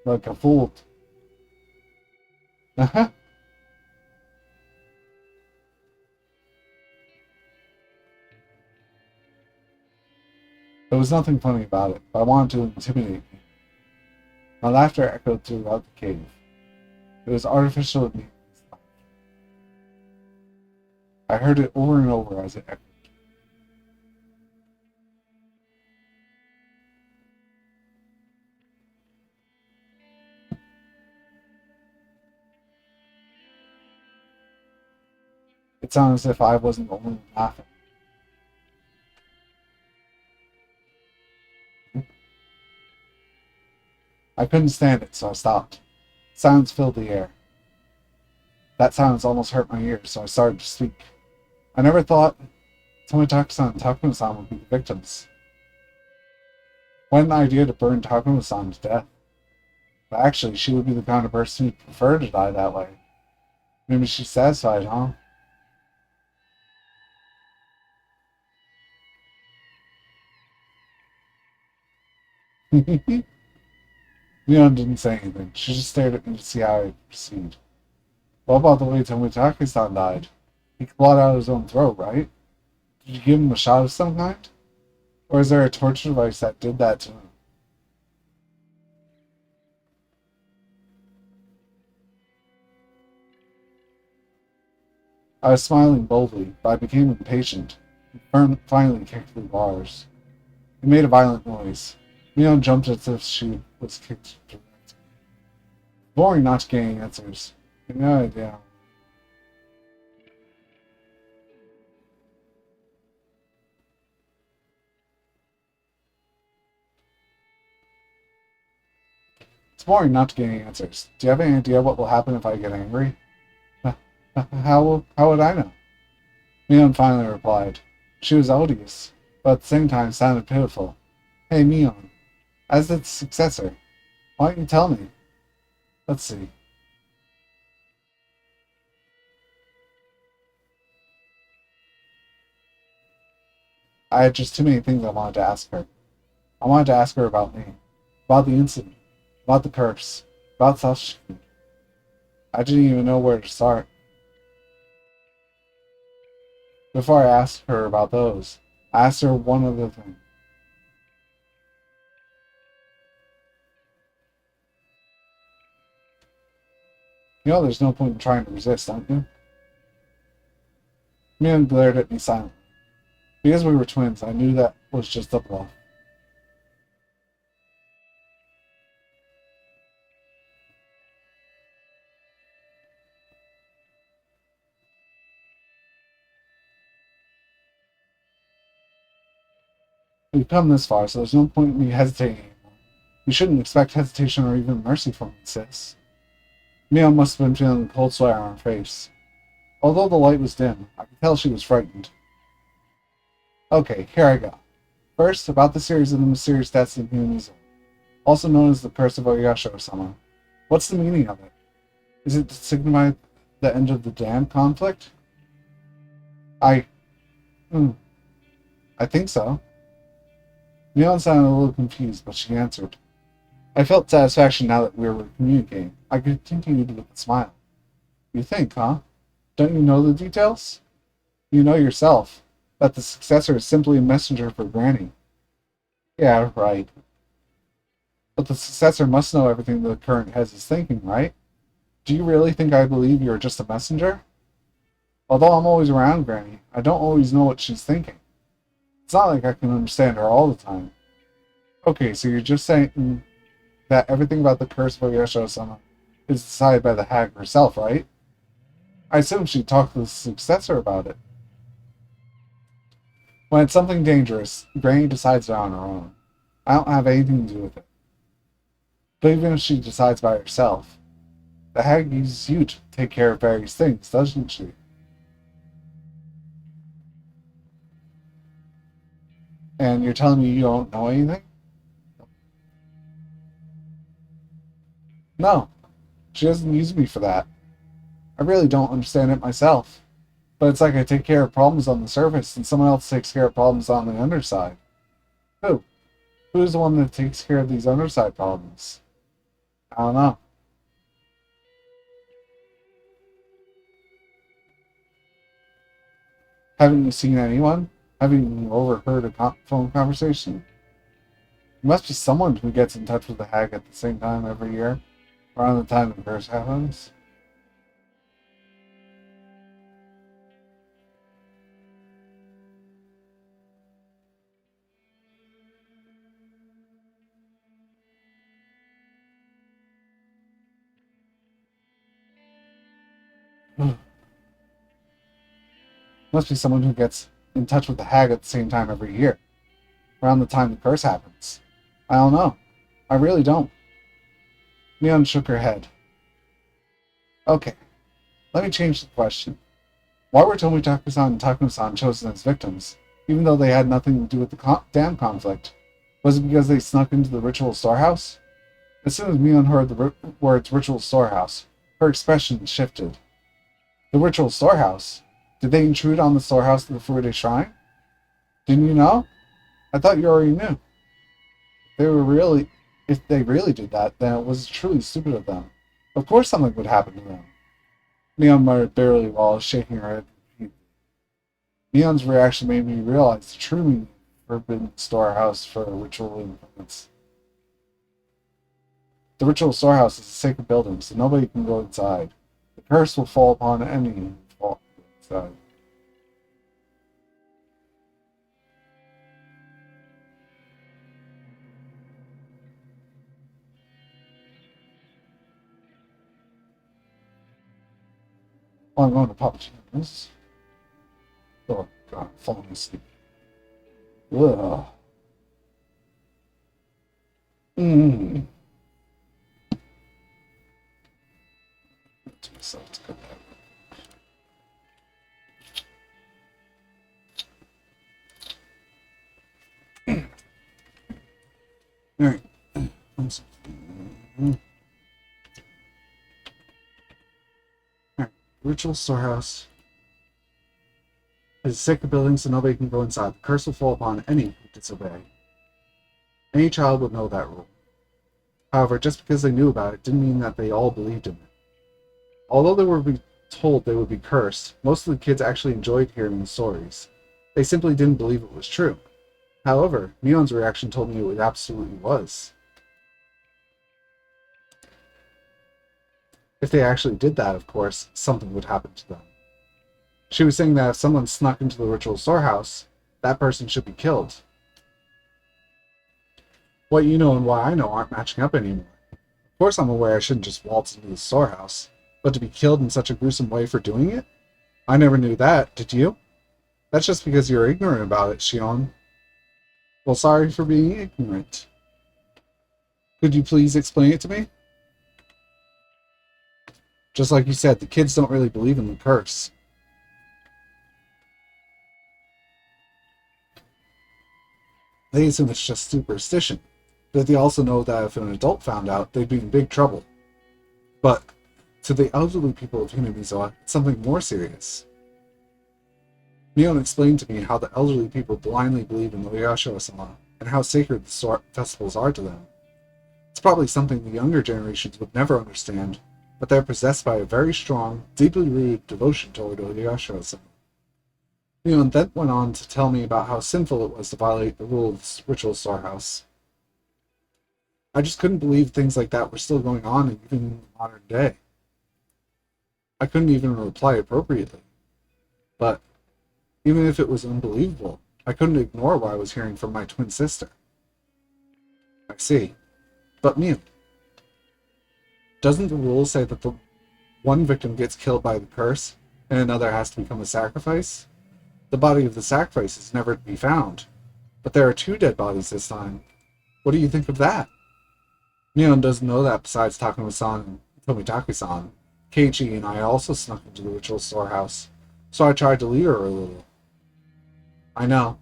like a fool. Uh-huh. There was nothing funny about it, but I wanted to intimidate me. My laughter echoed throughout the cave. It was artificial and I heard it over and over as it echoed. It sounded as if I wasn't the only one laughing. I couldn't stand it, so I stopped. Silence filled the air. That silence almost hurt my ears, so I started to speak. I never thought Tomitaki-san and Takuma-san would be the victims. What an idea to burn Takuma-san to death. But actually, she would be the kind of person who'd prefer to die that way. Maybe she's satisfied, huh? Mion didn't say anything. She just stared at me to see how I proceed. What about the way Tomitake-san died? He clawed out his own throat, right? Did you give him a shot of some kind? Or is there a torture device that did that to him? I was smiling boldly, but I became impatient. And finally kicked the bars. It made a violent noise. Mion jumped as if she was kicked direct. Boring not getting answers. No idea. It's boring not getting answers. Do you have any idea what will happen if I get angry? How would I know? Mion finally replied. She was odious, but at the same time sounded pitiful. Hey, Mion, as its successor, why don't you tell me? Let's see. I had just too many things I wanted to ask her. I wanted to ask her about me, about the incident, about the curse, about Sashiki. I didn't even know where to start. Before I asked her about those, I asked her one other thing. You know there's no point in trying to resist, don't you? Mion glared at me silently. Because we were twins, I knew that was just a bluff. We've come this far, so there's no point in me hesitating anymore. You shouldn't expect hesitation or even mercy from me, sis. Mion must have been feeling the cold sweat on her face. Although the light was dim, I could tell she was frightened. Okay, here I go. First, about the series of the mysterious deaths in Hyunizu, also known as the Curse of Oyasho-sama. What's the meaning of it? Is it to signify the end of the dam conflict? I... I think so. Mion sounded a little confused, but she answered. I felt satisfaction now that we were communicating. I continued with a smile. You think, huh? Don't you know the details? You know yourself that the successor is simply a messenger for Granny. Yeah, right. But the successor must know everything the current head is thinking, right? Do you really think I believe you're just a messenger? Although I'm always around Granny, I don't always know what she's thinking. It's not like I can understand her all the time. Okay, so you're just saying that everything about the curse of Oyasho-sama is decided by the hag herself, right? I assume she talked to the successor about it. When it's something dangerous, Granny decides it on her own. I don't have anything to do with it. But even if she decides by herself, the hag uses you to take care of various things, doesn't she? And you're telling me you don't know anything? No, she doesn't use me for that. I really don't understand it myself. But it's like I take care of problems on the surface and someone else takes care of problems on the underside. Who? Who's the one that takes care of these underside problems? I don't know. Haven't you seen anyone? Haven't you overheard a phone conversation? There must be someone who gets in touch with the hag at the same time every year, around the time the curse happens. Must be someone who gets in touch with the hag at the same time every year, around the time the curse happens. I don't know. I really don't. Mion shook her head. Okay, let me change the question. Why were Tomitake-san and Takano-san chosen as victims, even though they had nothing to do with the dam conflict? Was it because they snuck into the ritual storehouse? As soon as Mion heard the words ritual storehouse, her expression shifted. The ritual storehouse? Did they intrude on the storehouse of the Furude Shrine? Didn't you know? I thought you already knew. They were really, if they really did that, then it was truly stupid of them. Of course something would happen to them. Neon muttered bitterly while shaking her head repeatedly. Neon's reaction made me realize the true meaning of Forbidden Storehouse for ritual implements. The ritual storehouse is a sacred building, so nobody can go inside. The curse will fall upon any who fall inside. Oh, I'm going to Papa John's. Oh, God, I'm falling asleep. Ugh. Mmm. To myself to cut that. Alright. Alright. Ritual storehouse is a sacred building, so nobody can go inside. The curse will fall upon any who disobey. Any child would know that rule. However, just because they knew about it didn't mean that they all believed in it. Although they were told they would be cursed, most of the kids actually enjoyed hearing the stories. They simply didn't believe it was true. However, Neon's reaction told me it absolutely was. If they actually did that, of course, something would happen to them. She was saying that if someone snuck into the ritual storehouse, that person should be killed. What you know and what I know aren't matching up anymore. Of course I'm aware I shouldn't just waltz into the storehouse, but to be killed in such a gruesome way for doing it? I never knew that, did you? That's just because you're ignorant about it, Shion. Well, sorry for being ignorant. Could you please explain it to me? Just like you said, the kids don't really believe in the curse. They assume it's just superstition, but they also know that if an adult found out, they'd be in big trouble. But to the elderly people of Hinamizawa, it's something more serious. Neon explained to me how the elderly people blindly believe in the Oyasho-sama and how sacred the festivals are to them. It's probably something the younger generations would never understand, but they're possessed by a very strong, deeply rooted devotion toward Oyasho-sama. Neon then went on to tell me about how sinful it was to violate the rule of the ritual storehouse. I just couldn't believe things like that were still going on even in the modern day. I couldn't even reply appropriately. But even if it was unbelievable, I couldn't ignore what I was hearing from my twin sister. I see. But Mew, doesn't the rule say that the one victim gets killed by the curse and another has to become a sacrifice? The body of the sacrifice is never to be found, but there are 2 dead bodies this time. What do you think of that? Neon doesn't know that besides Takuma-san and Tomitake-san, Keiichi and I also snuck into the ritual storehouse, so I tried to lead her a little. I know.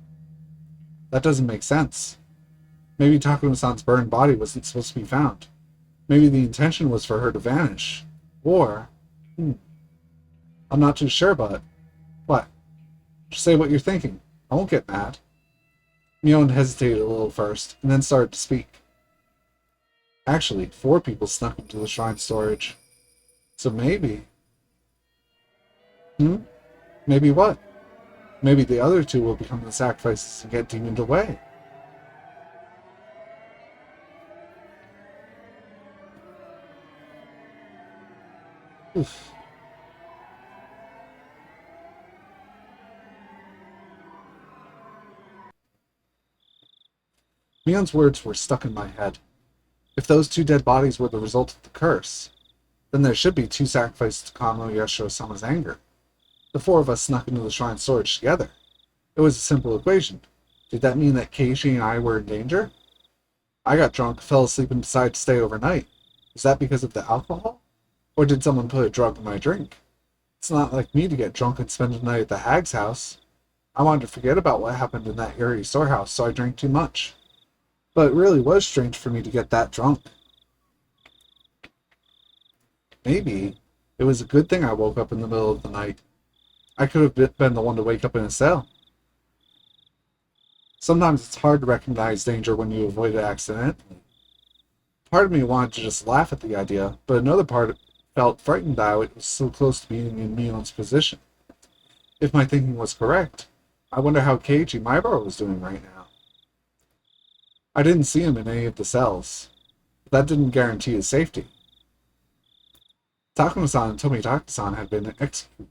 That doesn't make sense. Maybe Takuma-san's burned body wasn't supposed to be found. Maybe the intention was for her to vanish. Or... I'm not too sure, but... What? Just say what you're thinking. I won't get mad. Mion hesitated a little first, and then started to speak. Actually, 4 people snuck into the shrine storage. So maybe... Maybe what? Maybe the other 2 will become the sacrifices and get demoned away. Oof. Mion's words were stuck in my head. If those 2 dead bodies were the result of the curse, then there should be 2 sacrifices to calm Oyasho-sama's anger. The 4 of us snuck into the shrine storage together. It was a simple equation. Did that mean that Keiichi and I were in danger? I got drunk, fell asleep, and decided to stay overnight. Was that because of the alcohol? Or did someone put a drug in my drink? It's not like me to get drunk and spend the night at the hag's house. I wanted to forget about what happened in that eerie storehouse, so I drank too much. But it really was strange for me to get that drunk. Maybe it was a good thing I woke up in the middle of the night. I could have been the one to wake up in a cell. Sometimes it's hard to recognize danger when you avoid it accidentally. Part of me wanted to just laugh at the idea, but another part felt frightened that I was so close to being in Mion's position. If my thinking was correct, I wonder how Keiichi Maibaro was doing right now. I didn't see him in any of the cells, but that didn't guarantee his safety. Takuma-san and Tomitaka-san had been executed.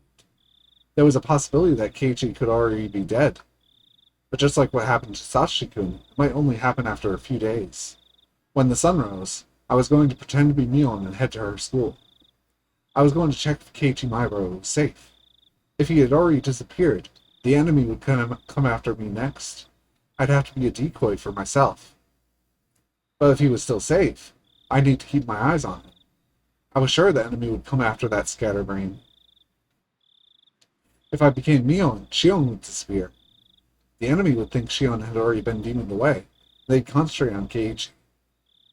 There was a possibility that Keiichi could already be dead. But just like what happened to Satoshi-kun, it might only happen after a few days. When the sun rose, I was going to pretend to be Mion and head to her school. I was going to check if Keiichi Maibaro was safe. If he had already disappeared, the enemy would come after me next. I'd have to be a decoy for myself. But if he was still safe, I'd need to keep my eyes on him. I was sure the enemy would come after that scatterbrain. If I became Mion, Shion would disappear. The enemy would think Shion had already been demoned away. They'd concentrate on Keiichi.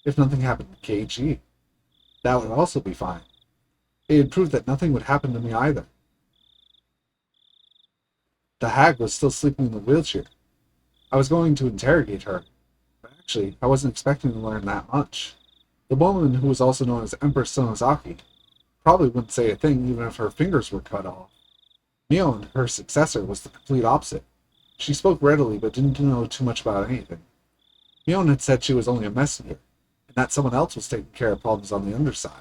If nothing happened to Keiichi, that would also be fine. It would prove that nothing would happen to me either. The hag was still sleeping in the wheelchair. I was going to interrogate her, but actually, I wasn't expecting to learn that much. The woman, who was also known as Empress Sonozaki, probably wouldn't say a thing even if her fingers were cut off. Mion, her successor, was the complete opposite. She spoke readily but didn't know too much about anything. Mion had said she was only a messenger, and that someone else was taking care of problems on the underside.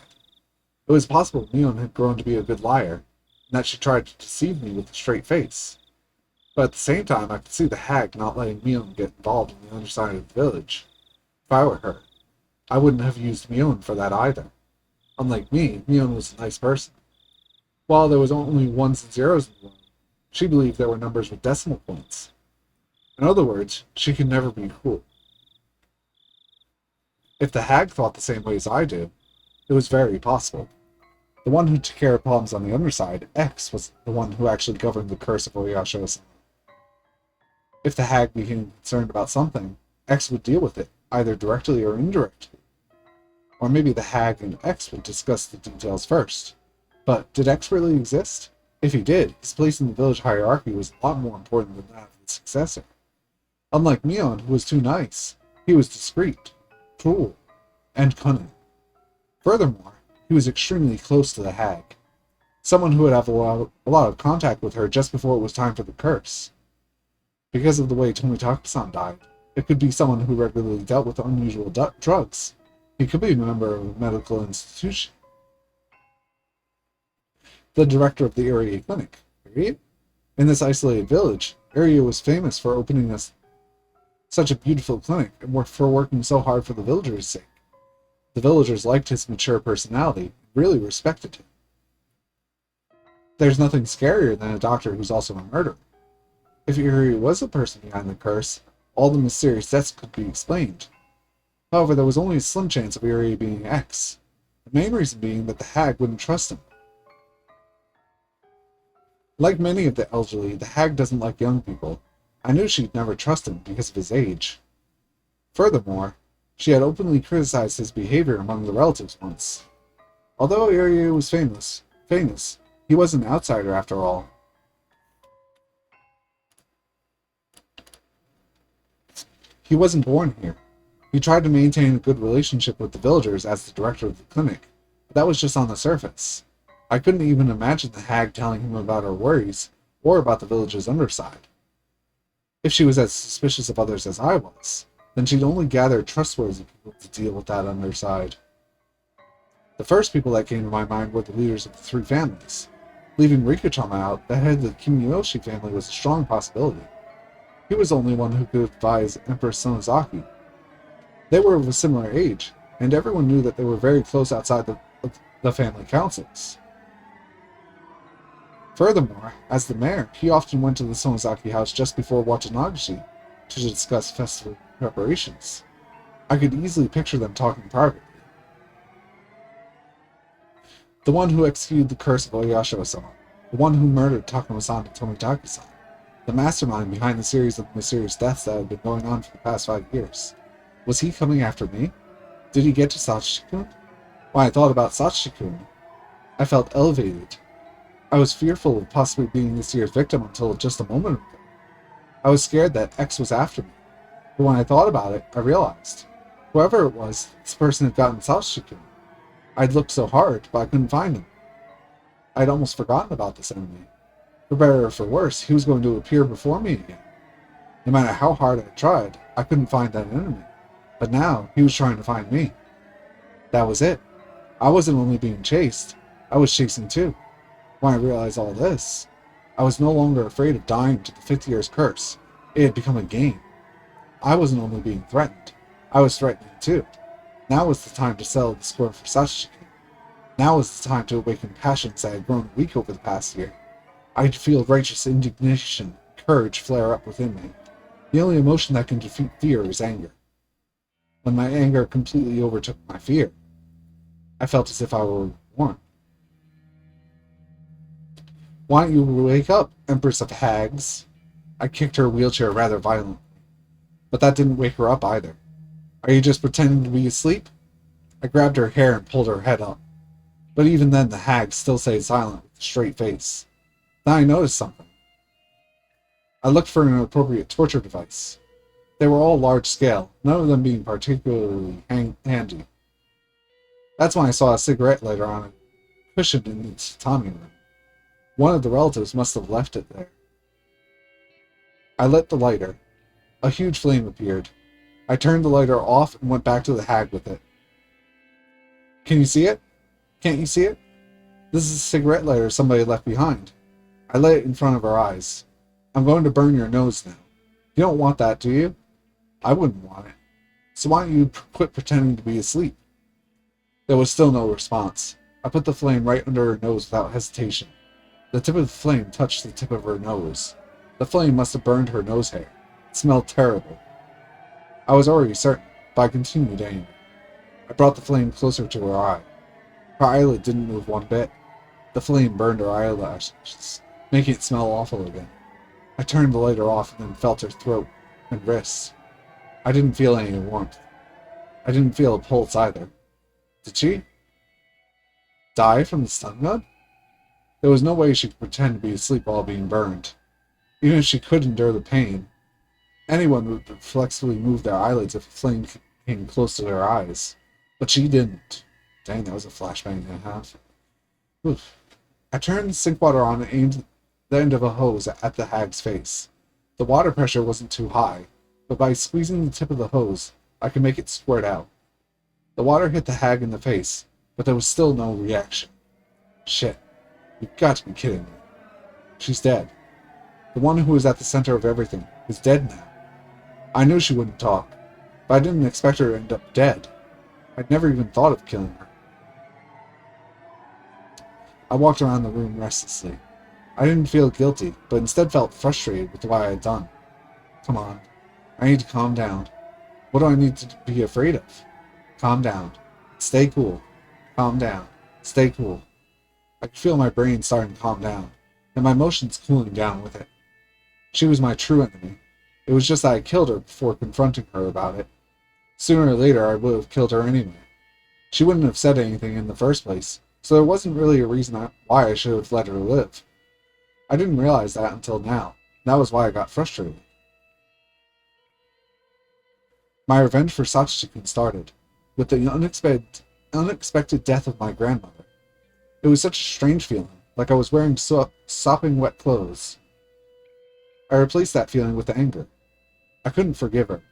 It was possible Mion had grown to be a good liar, and that she tried to deceive me with a straight face. But at the same time, I could see the hag not letting Mion get involved in the underside of the village. If I were her, I wouldn't have used Mion for that either. Unlike me, Mion was a nice person. While there was only ones and zeros in the world, she believed there were numbers with decimal points. In other words, she could never be cruel. If the hag thought the same way as I do, it was very possible. The one who took care of problems on the underside, X, was the one who actually governed the curse of Oyasho-sama. If the hag became concerned about something, X would deal with it, either directly or indirectly. Or maybe the hag and X would discuss the details first. But did X really exist? If he did, his place in the village hierarchy was a lot more important than that of his successor. Unlike Mion, who was too nice, he was discreet, cruel, and cunning. Furthermore, he was extremely close to the hag, someone who would have a lot of contact with her just before it was time for the curse. Because of the way Tomitaka-san died, it could be someone who regularly dealt with unusual drugs. He could be a member of a medical institution. The director of the area clinic, period. In this isolated village, area was famous for opening such a beautiful clinic and for working so hard for the villagers' sake. The villagers liked his mature personality and really respected him. There's nothing scarier than a doctor who's also a murderer. If Irie was the person behind the curse, all the mysterious deaths could be explained. However, there was only a slim chance of Irie being X, the main reason being that the hag wouldn't trust him. Like many of the elderly, the hag doesn't like young people. I knew she'd never trust him because of his age. Furthermore, she had openly criticized his behavior among the relatives once. Although Irie was famous, he was an outsider after all. He wasn't born here. He tried to maintain a good relationship with the villagers as the director of the clinic, but that was just on the surface. I couldn't even imagine the hag telling him about her worries, or about the village's underside. If she was as suspicious of others as I was, then she'd only gather trustworthy people to deal with that underside. The first people that came to my mind were the leaders of the three families. Leaving Rikuchama out, the head of the Kimiyoshi family was a strong possibility. He was the only one who could advise Empress Sonozaki. They were of a similar age, and everyone knew that they were very close outside the family councils. Furthermore, as the mayor, he often went to the Sonozaki house just before Watanagashi to discuss festival preparations. I could easily picture them talking privately. The one who executed the curse of Oyasho-sama, the one who murdered Takuma-san and Tomitaka-san, the mastermind behind the series of mysterious deaths that had been going on for the past 5 years. Was he coming after me? Did he get to Satoshi-kun? When I thought about Satoshi-kun, I felt elevated. I was fearful of possibly being this year's victim until just a moment ago. I was scared that X was after me, But when I thought about it, I realized. Whoever it was, this person had gotten Sashikun. I'd looked so hard, but I couldn't find him. I'd almost forgotten about this enemy. For better or for worse, he was going to appear before me again. No matter how hard I tried, I couldn't find that enemy. But now, he was trying to find me. That was it. I wasn't only being chased, I was chasing too. When I realized all this, I was no longer afraid of dying to the 50 years curse. It had become a game. I wasn't only being threatened, I was threatening too. Now was the time to settle the score for Sashiki. Now was the time to awaken passions that had grown weak over the past year. I could feel righteous indignation and courage flare up within me. The only emotion that can defeat fear is anger. When my anger completely overtook my fear, I felt as if I were born. Why don't you wake up, Empress of Hags? I kicked her wheelchair rather violently, but that didn't wake her up either. Are you just pretending to be asleep? I grabbed her hair and pulled her head up, but even then the hag still stayed silent with a straight face. Then I noticed something. I looked for an appropriate torture device. They were all large scale, none of them being particularly handy. That's when I saw a cigarette lighter on a cushion in the tatami room. One of the relatives must have left it there. I lit the lighter. A huge flame appeared. I turned the lighter off and went back to the hag with it. Can you see it? Can't you see it? This is a cigarette lighter somebody left behind. I lit it in front of her eyes. I'm going to burn your nose now. You don't want that, do you? I wouldn't want it. So why don't you quit pretending to be asleep? There was still no response. I put the flame right under her nose without hesitation. The tip of the flame touched the tip of her nose. The flame must have burned her nose hair. It smelled terrible. I was already certain, but I continued aiming. I brought the flame closer to her eye. Her eyelid didn't move one bit. The flame burned her eyelashes, making it smell awful again. I turned the lighter off and then felt her throat and wrists. I didn't feel any warmth. I didn't feel a pulse either. Did she die from the stun gun? There was no way she could pretend to be asleep while being burned. Even if she could endure the pain, anyone would reflexively move their eyelids if a flame came close to their eyes. But she didn't. Dang, that was a flashbang and a half. Oof. I turned the sink water on and aimed the end of a hose at the hag's face. The water pressure wasn't too high, but by squeezing the tip of the hose, I could make it squirt out. The water hit the hag in the face, but there was still no reaction. Shit. You've got to be kidding me. She's dead. The one who was at the center of everything is dead now. I knew she wouldn't talk, but I didn't expect her to end up dead. I'd never even thought of killing her. I walked around the room restlessly. I didn't feel guilty, but instead felt frustrated with what I had done. Come on. I need to calm down. What do I need to be afraid of? Calm down. Stay cool. Calm down. Stay cool. I could feel my brain starting to calm down, and my emotions cooling down with it. She was my true enemy. It was just that I killed her before confronting her about it. Sooner or later, I would have killed her anyway. She wouldn't have said anything in the first place, so there wasn't really a reason why I should have let her live. I didn't realize that until now. That was why I got frustrated. My revenge for Sachiko started, with the unexpected death of my grandmother. It was such a strange feeling, like I was wearing sopping wet clothes. I replaced that feeling with anger. I couldn't forgive her.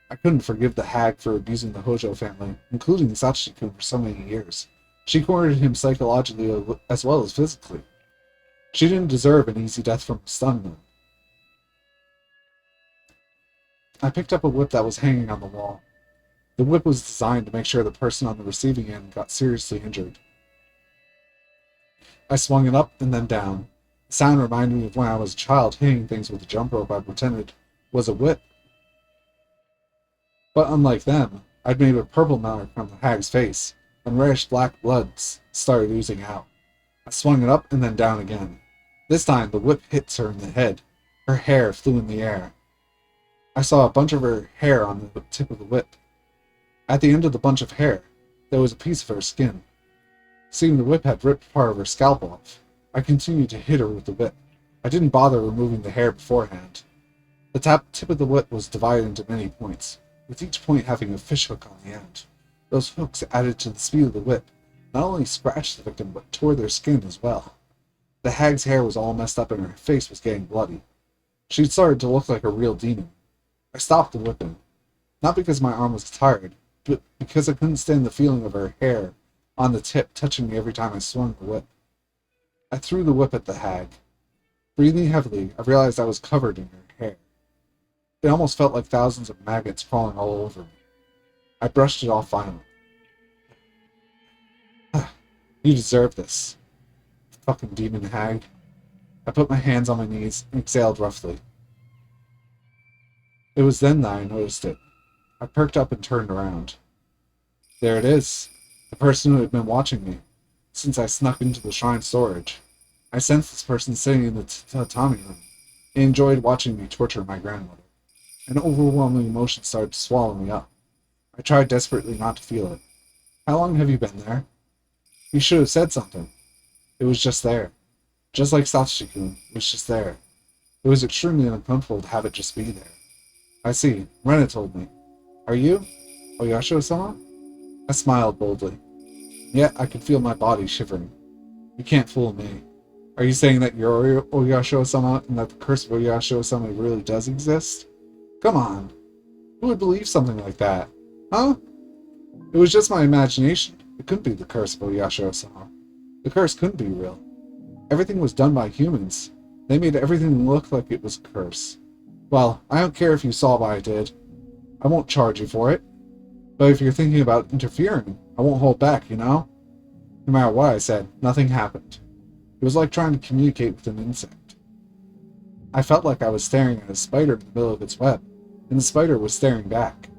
I couldn't forgive the hag for abusing the Hojo family, including Sachiko for so many years. She cornered him psychologically as well as physically. She didn't deserve an easy death from a stun gun. I picked up a whip that was hanging on the wall. The whip was designed to make sure the person on the receiving end got seriously injured. I swung it up and then down. The sound reminded me of when I was a child hitting things with a jump rope I pretended was a whip. But unlike them, I'd made a purple mark on the hag's face, and reddish black blood started oozing out. I swung it up and then down again. This time the whip hits her in the head. Her hair flew in the air. I saw a bunch of her hair on the tip of the whip. At the end of the bunch of hair, there was a piece of her skin. Seeing the whip had ripped part of her scalp off, I continued to hit her with the whip. I didn't bother removing the hair beforehand. The tip of the whip was divided into many points, with each point having a fishhook on the end. Those hooks added to the speed of the whip not only scratched the victim, but tore their skin as well. The hag's hair was all messed up and her face was getting bloody. She'd started to look like a real demon. I stopped the whipping, not because my arm was tired, but because I couldn't stand the feeling of her hair on the tip touching me every time I swung the whip. I threw the whip at the hag. Breathing heavily, I realized I was covered in her hair. It almost felt like thousands of maggots crawling all over me. I brushed it off violently. You deserve this, fucking demon hag. I put my hands on my knees and exhaled roughly. It was then that I noticed it. I perked up and turned around. There it is, the person who had been watching me since I snuck into the shrine storage. I sensed this person sitting in the tatami room. He enjoyed watching me torture my grandmother. An overwhelming emotion started to swallow me up. I tried desperately not to feel it. How long have you been there? You should have said something. It was just there. Just like Satoshi-kun, it was just there. It was extremely uncomfortable to have it just be there. I see. Rena told me. Are you? Oyasho-sama? I smiled boldly. Yet I could feel my body shivering. You can't fool me. Are you saying that you're Oyasho-sama and that the curse of Oyasho-sama really does exist? Come on. Who would believe something like that? Huh? It was just my imagination. It couldn't be the curse of Oyasho-sama. The curse couldn't be real. Everything was done by humans. They made everything look like it was a curse. Well, I don't care if you saw what I did. I won't charge you for it. But if you're thinking about interfering, I won't hold back, you know? No matter what I said, nothing happened. It was like trying to communicate with an insect. I felt like I was staring at a spider in the middle of its web, and the spider was staring back.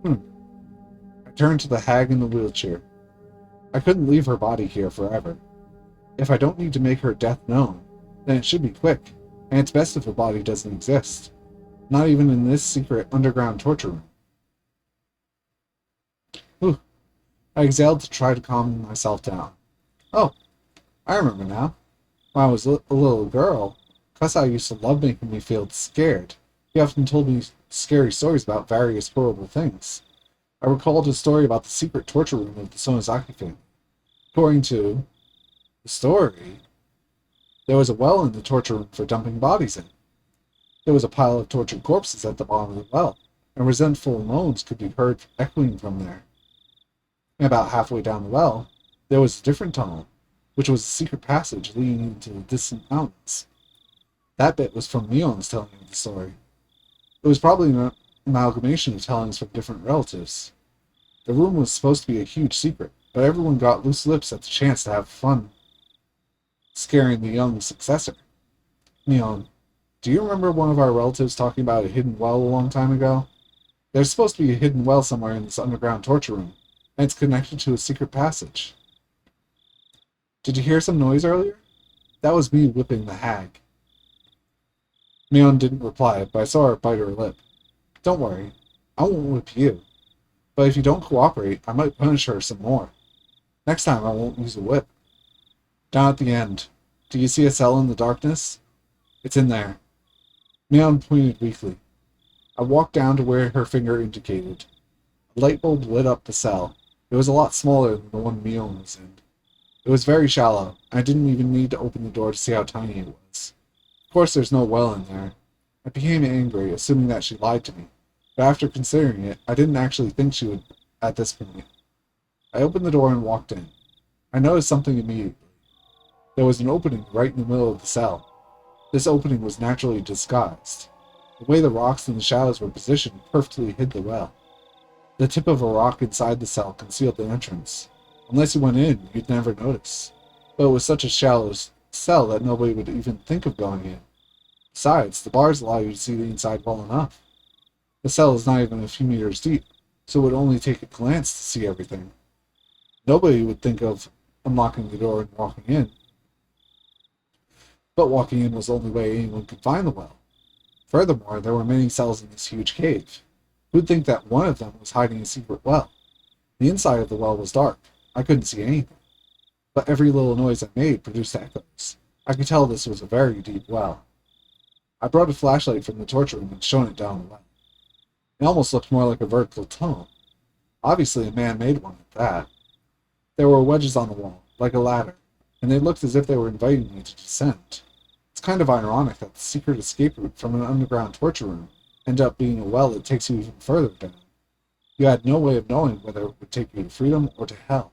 I turned to the hag in the wheelchair. I couldn't leave her body here forever. If I don't need to make her death known, then it should be quick, and it's best if the body doesn't exist. Not even in this secret underground torture room. Whew. I exhaled to try to calm myself down. Oh, I remember now. When I was a little girl, Kasai used to love making me feel scared. He often told me scary stories about various horrible things. I recalled a story about the secret torture room of the Sonozaki family. According to the story, there was a well in the torture room for dumping bodies in. There was a pile of tortured corpses at the bottom of the well, and resentful moans could be heard echoing from there. And about halfway down the well, there was a different tunnel, which was a secret passage leading into the distant mountains. That bit was from Mion's telling of the story. It was probably an amalgamation of tellings from different relatives. The room was supposed to be a huge secret, but everyone got loose lips at the chance to have fun scaring the young successor. Mion, do you remember one of our relatives talking about a hidden well a long time ago? There's supposed to be a hidden well somewhere in this underground torture room, and it's connected to a secret passage. Did you hear some noise earlier? That was me whipping the hag. Mion didn't reply, but I saw her bite her lip. Don't worry, I won't whip you. But if you don't cooperate, I might punish her some more. Next time I won't use a whip. Down at the end, do you see a cell in the darkness? It's in there. Mion pointed weakly. I walked down to where her finger indicated. A light bulb lit up the cell. It was a lot smaller than the one Mion was in. It was very shallow, and I didn't even need to open the door to see how tiny it was. Of course there's no well in there. I became angry, assuming that she lied to me. But after considering it, I didn't actually think she would at this point. I opened the door and walked in. I noticed something immediately. There was an opening right in the middle of the cell. This opening was naturally disguised. The way the rocks and the shadows were positioned perfectly hid the well. The tip of a rock inside the cell concealed the entrance. Unless you went in, you'd never notice. But it was such a shallow cell that nobody would even think of going in. Besides, the bars allow you to see the inside well enough. The cell is not even a few meters deep, so it would only take a glance to see everything. Nobody would think of unlocking the door and walking in. But walking in was the only way anyone could find the well. Furthermore, there were many cells in this huge cave. Who'd think that one of them was hiding a secret well? The inside of the well was dark. I couldn't see anything. But every little noise I made produced echoes. I could tell this was a very deep well. I brought a flashlight from the torture room and shone it down the well. It almost looked more like a vertical tunnel. Obviously a man made one at that. There were wedges on the wall, like a ladder, and they looked as if they were inviting me to descend. It's kind of ironic that the secret escape route from an underground torture room ended up being a well that takes you even further down. You had no way of knowing whether it would take you to freedom or to hell.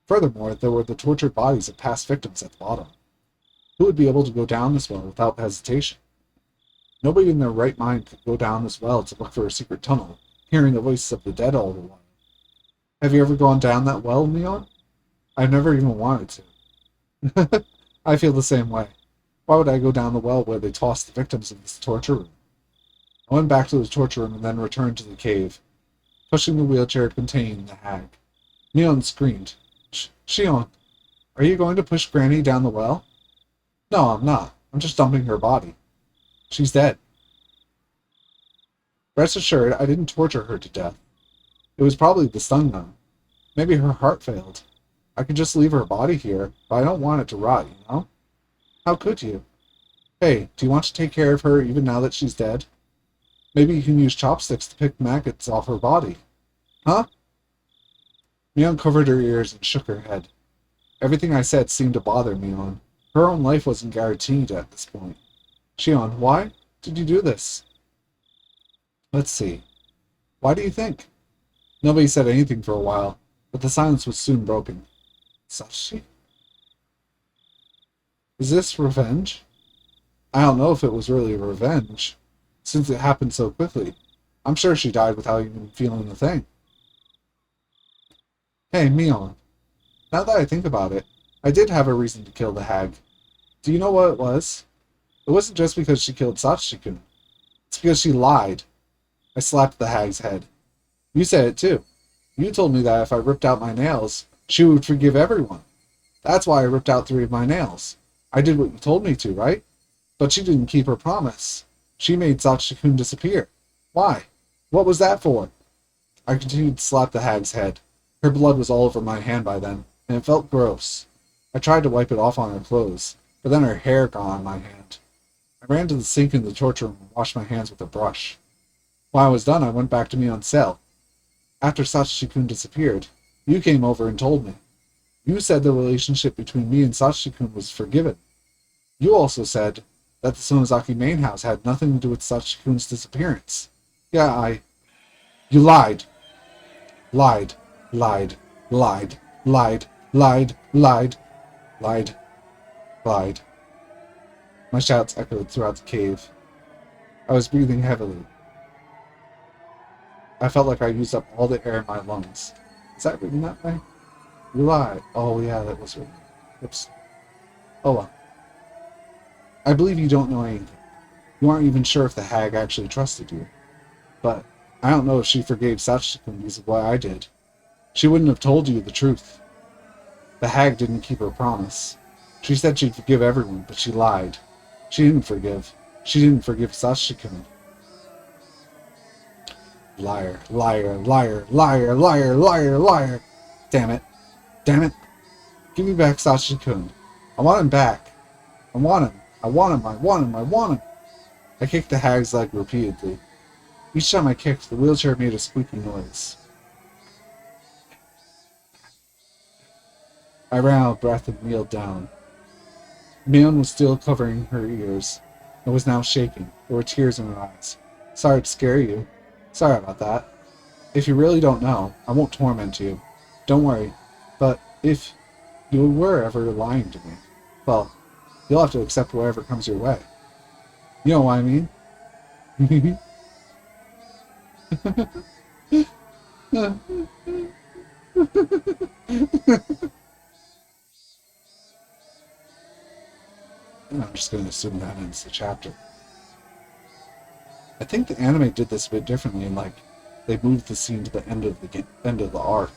Furthermore, there were the tortured bodies of past victims at the bottom. Who would be able to go down this well without hesitation? Nobody in their right mind could go down this well to look for a secret tunnel, hearing the voices of the dead all the while. Have you ever gone down that well, Leon? I've never even wanted to. I feel the same way. Why would I go down the well where they tossed the victims in this torture room? I went back to the torture room and then returned to the cave, pushing the wheelchair containing the hag. Leon screamed, Shion, are you going to push Granny down the well? No, I'm not. I'm just dumping her body. She's dead. Rest assured, I didn't torture her to death. It was probably the stun gun. Maybe her heart failed. I could just leave her body here, but I don't want it to rot, you know? How could you? Hey, do you want to take care of her even now that she's dead? Maybe you can use chopsticks to pick maggots off her body. Huh? Mion covered her ears and shook her head. Everything I said seemed to bother Mion. Her own life wasn't guaranteed at this point. Shion, why did you do this? Let's see. Why do you think? Nobody said anything for a while, but the silence was soon broken. Sashi? Is this revenge? I don't know if it was really revenge, since it happened so quickly. I'm sure she died without even feeling a thing. Hey, Mion. Now that I think about it, I did have a reason to kill the hag. Do you know what it was? It wasn't just because she killed Sachi-kun. It's because she lied. I slapped the hag's head. You said it too. You told me that if I ripped out my nails, she would forgive everyone. That's why I ripped out 3 of my nails. I did what you told me to, right? But she didn't keep her promise. She made Sachi-kun disappear. Why? What was that for? I continued to slap the hag's head. Her blood was all over my hand by then, and it felt gross. I tried to wipe it off on her clothes, but then her hair got on my hand. I ran to the sink in the torture room and washed my hands with a brush. When I was done, I went back to Mion's cell. After Sachi-kun disappeared, you came over and told me. You said the relationship between me and Sachi-kun was forgiven. You also said that the Sonozaki main house had nothing to do with Sachi-kun's disappearance. Yeah, You lied. Lied. Lied. Lied. Lied. Lied. Lied. Lied. Lied. My shouts echoed throughout the cave. I was breathing heavily. I felt like I used up all the air in my lungs. Is that written that way? You lied. Oh yeah, that was written. Oops. Oh well. I believe you don't know anything. You aren't even sure if the hag actually trusted you. But I don't know if she forgave Sachi-kun because of what I did. She wouldn't have told you the truth. The hag didn't keep her promise. She said she'd forgive everyone, but she lied. She didn't forgive. She didn't forgive Sachi-kun. Liar, liar, liar, liar, liar, liar, liar. Damn it. Damn it. Give me back Sachi-kun. I want him back. I want him. I want him. I want him. I want him. I kicked the hag's leg repeatedly. Each time I kicked, the wheelchair made a squeaky noise. I ran out of breath and kneeled down. Mion was still covering her ears, and was now shaking. There were tears in her eyes. Sorry to scare you. Sorry about that. If you really don't know, I won't torment you. Don't worry. But if you were ever lying to me, well, you'll have to accept whatever comes your way. You know what I mean? I'm just going to assume that ends the chapter. I think the anime did this a bit differently, and they moved the scene to the end of the arc.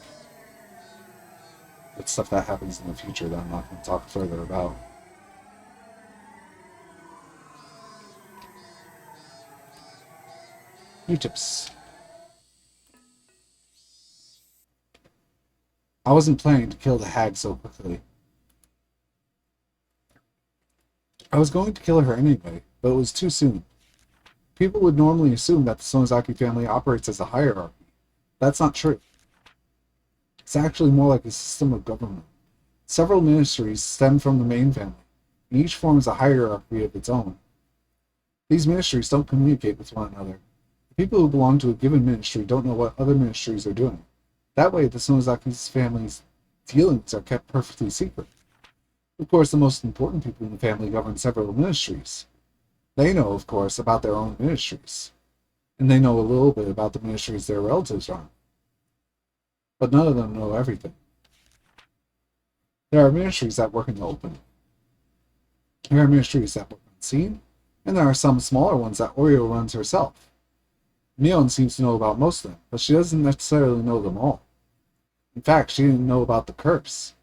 It's stuff that happens in the future that I'm not going to talk further about. New tips. I wasn't planning to kill the hag so quickly. I was going to kill her anyway, but it was too soon. People would normally assume that the Sonozaki family operates as a hierarchy. That's not true. It's actually more like a system of government. Several ministries stem from the main family, and each forms a hierarchy of its own. These ministries don't communicate with one another. The people who belong to a given ministry don't know what other ministries are doing. That way, the Sonozaki's family's dealings are kept perfectly secret. Of course, the most important people in the family govern several ministries. They know, of course, about their own ministries, and they know a little bit about the ministries their relatives run. But none of them know everything. There are ministries that work in the open. There are ministries that work unseen, and there are some smaller ones that Oreo runs herself. Mion seems to know about most of them, but she doesn't necessarily know them all. In fact, she didn't know about the curse.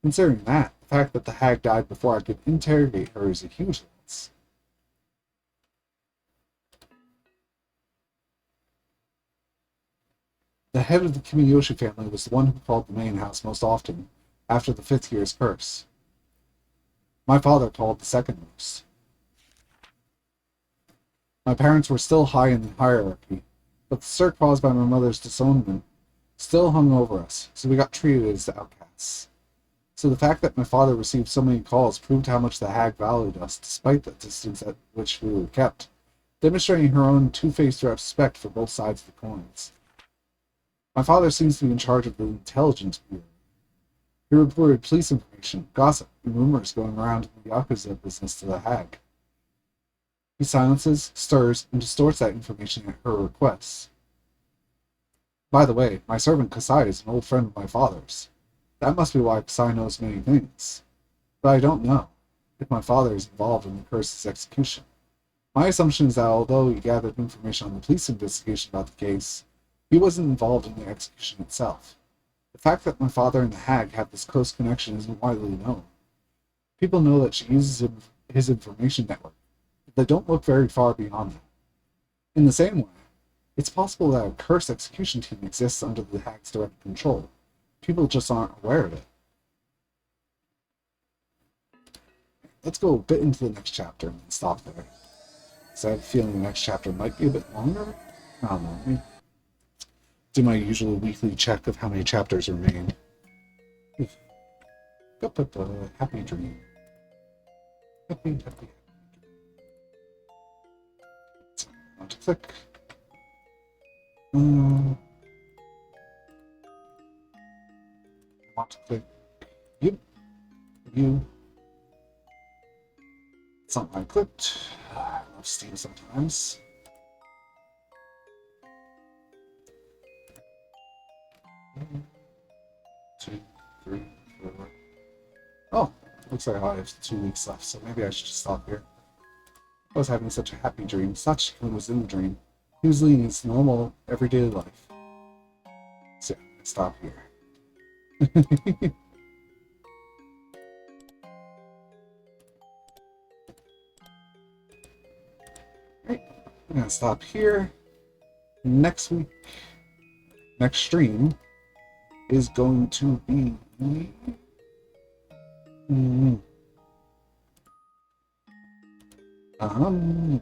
Considering that, the fact that the hag died before I could interrogate her is a huge loss. The head of the Kimiyoshi family was the one who called the main house most often after the 5th year's curse. My father called the second most. My parents were still high in the hierarchy, but the stir caused by my mother's disownment still hung over us, so we got treated as outcasts. So the fact that my father received so many calls proved how much the hag valued us, despite the distance at which we were kept, demonstrating her own two-faced respect for both sides of the coins. My father seems to be in charge of the intelligence bureau. He reported police information, gossip, and rumors going around in the Yakuza business to the hag. He silences, stirs, and distorts that information at her requests. By the way, my servant Kasai is an old friend of my father's. That must be why Kasai knows many things. But I don't know if my father is involved in the curse's execution. My assumption is that although he gathered information on the police investigation about the case, he wasn't involved in the execution itself. The fact that my father and the hag have this close connection isn't widely known. People know that she uses his information network, but they don't look very far beyond that. In the same way, it's possible that a curse execution team exists under the hag's direct control. People just aren't aware of it. Let's go a bit into the next chapter and then stop there. So I have a feeling the next chapter might be a bit longer. I don't know. Let me do my usual weekly check of how many chapters remain. Happy dream. Happy. I want to click. I want to click you. Something I clicked. I love Steam sometimes. One, 2, 3, 4. Oh, looks like I have 2 weeks left, so maybe I should just stop here. I was having such a happy dream. Sachiko was in the dream. He was leading his normal, everyday life. So, stop here. Right, I'm gonna stop here. Next week, next stream is going to be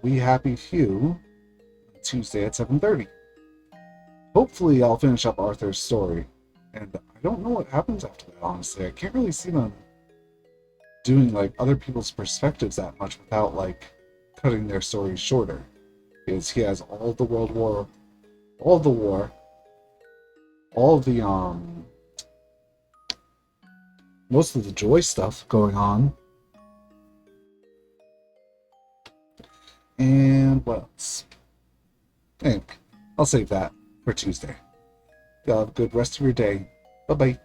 We Happy Few Tuesday at 7:30. Hopefully I'll finish up Arthur's story. And I don't know what happens after that, honestly. I can't really see them doing like other people's perspectives that much without like cutting their stories shorter. Because he has all of the World War, all of the war, all of the most of the joy stuff going on. And what else? Anyway, I'll save that for Tuesday. Y'all have a good rest of your day. Bye-bye.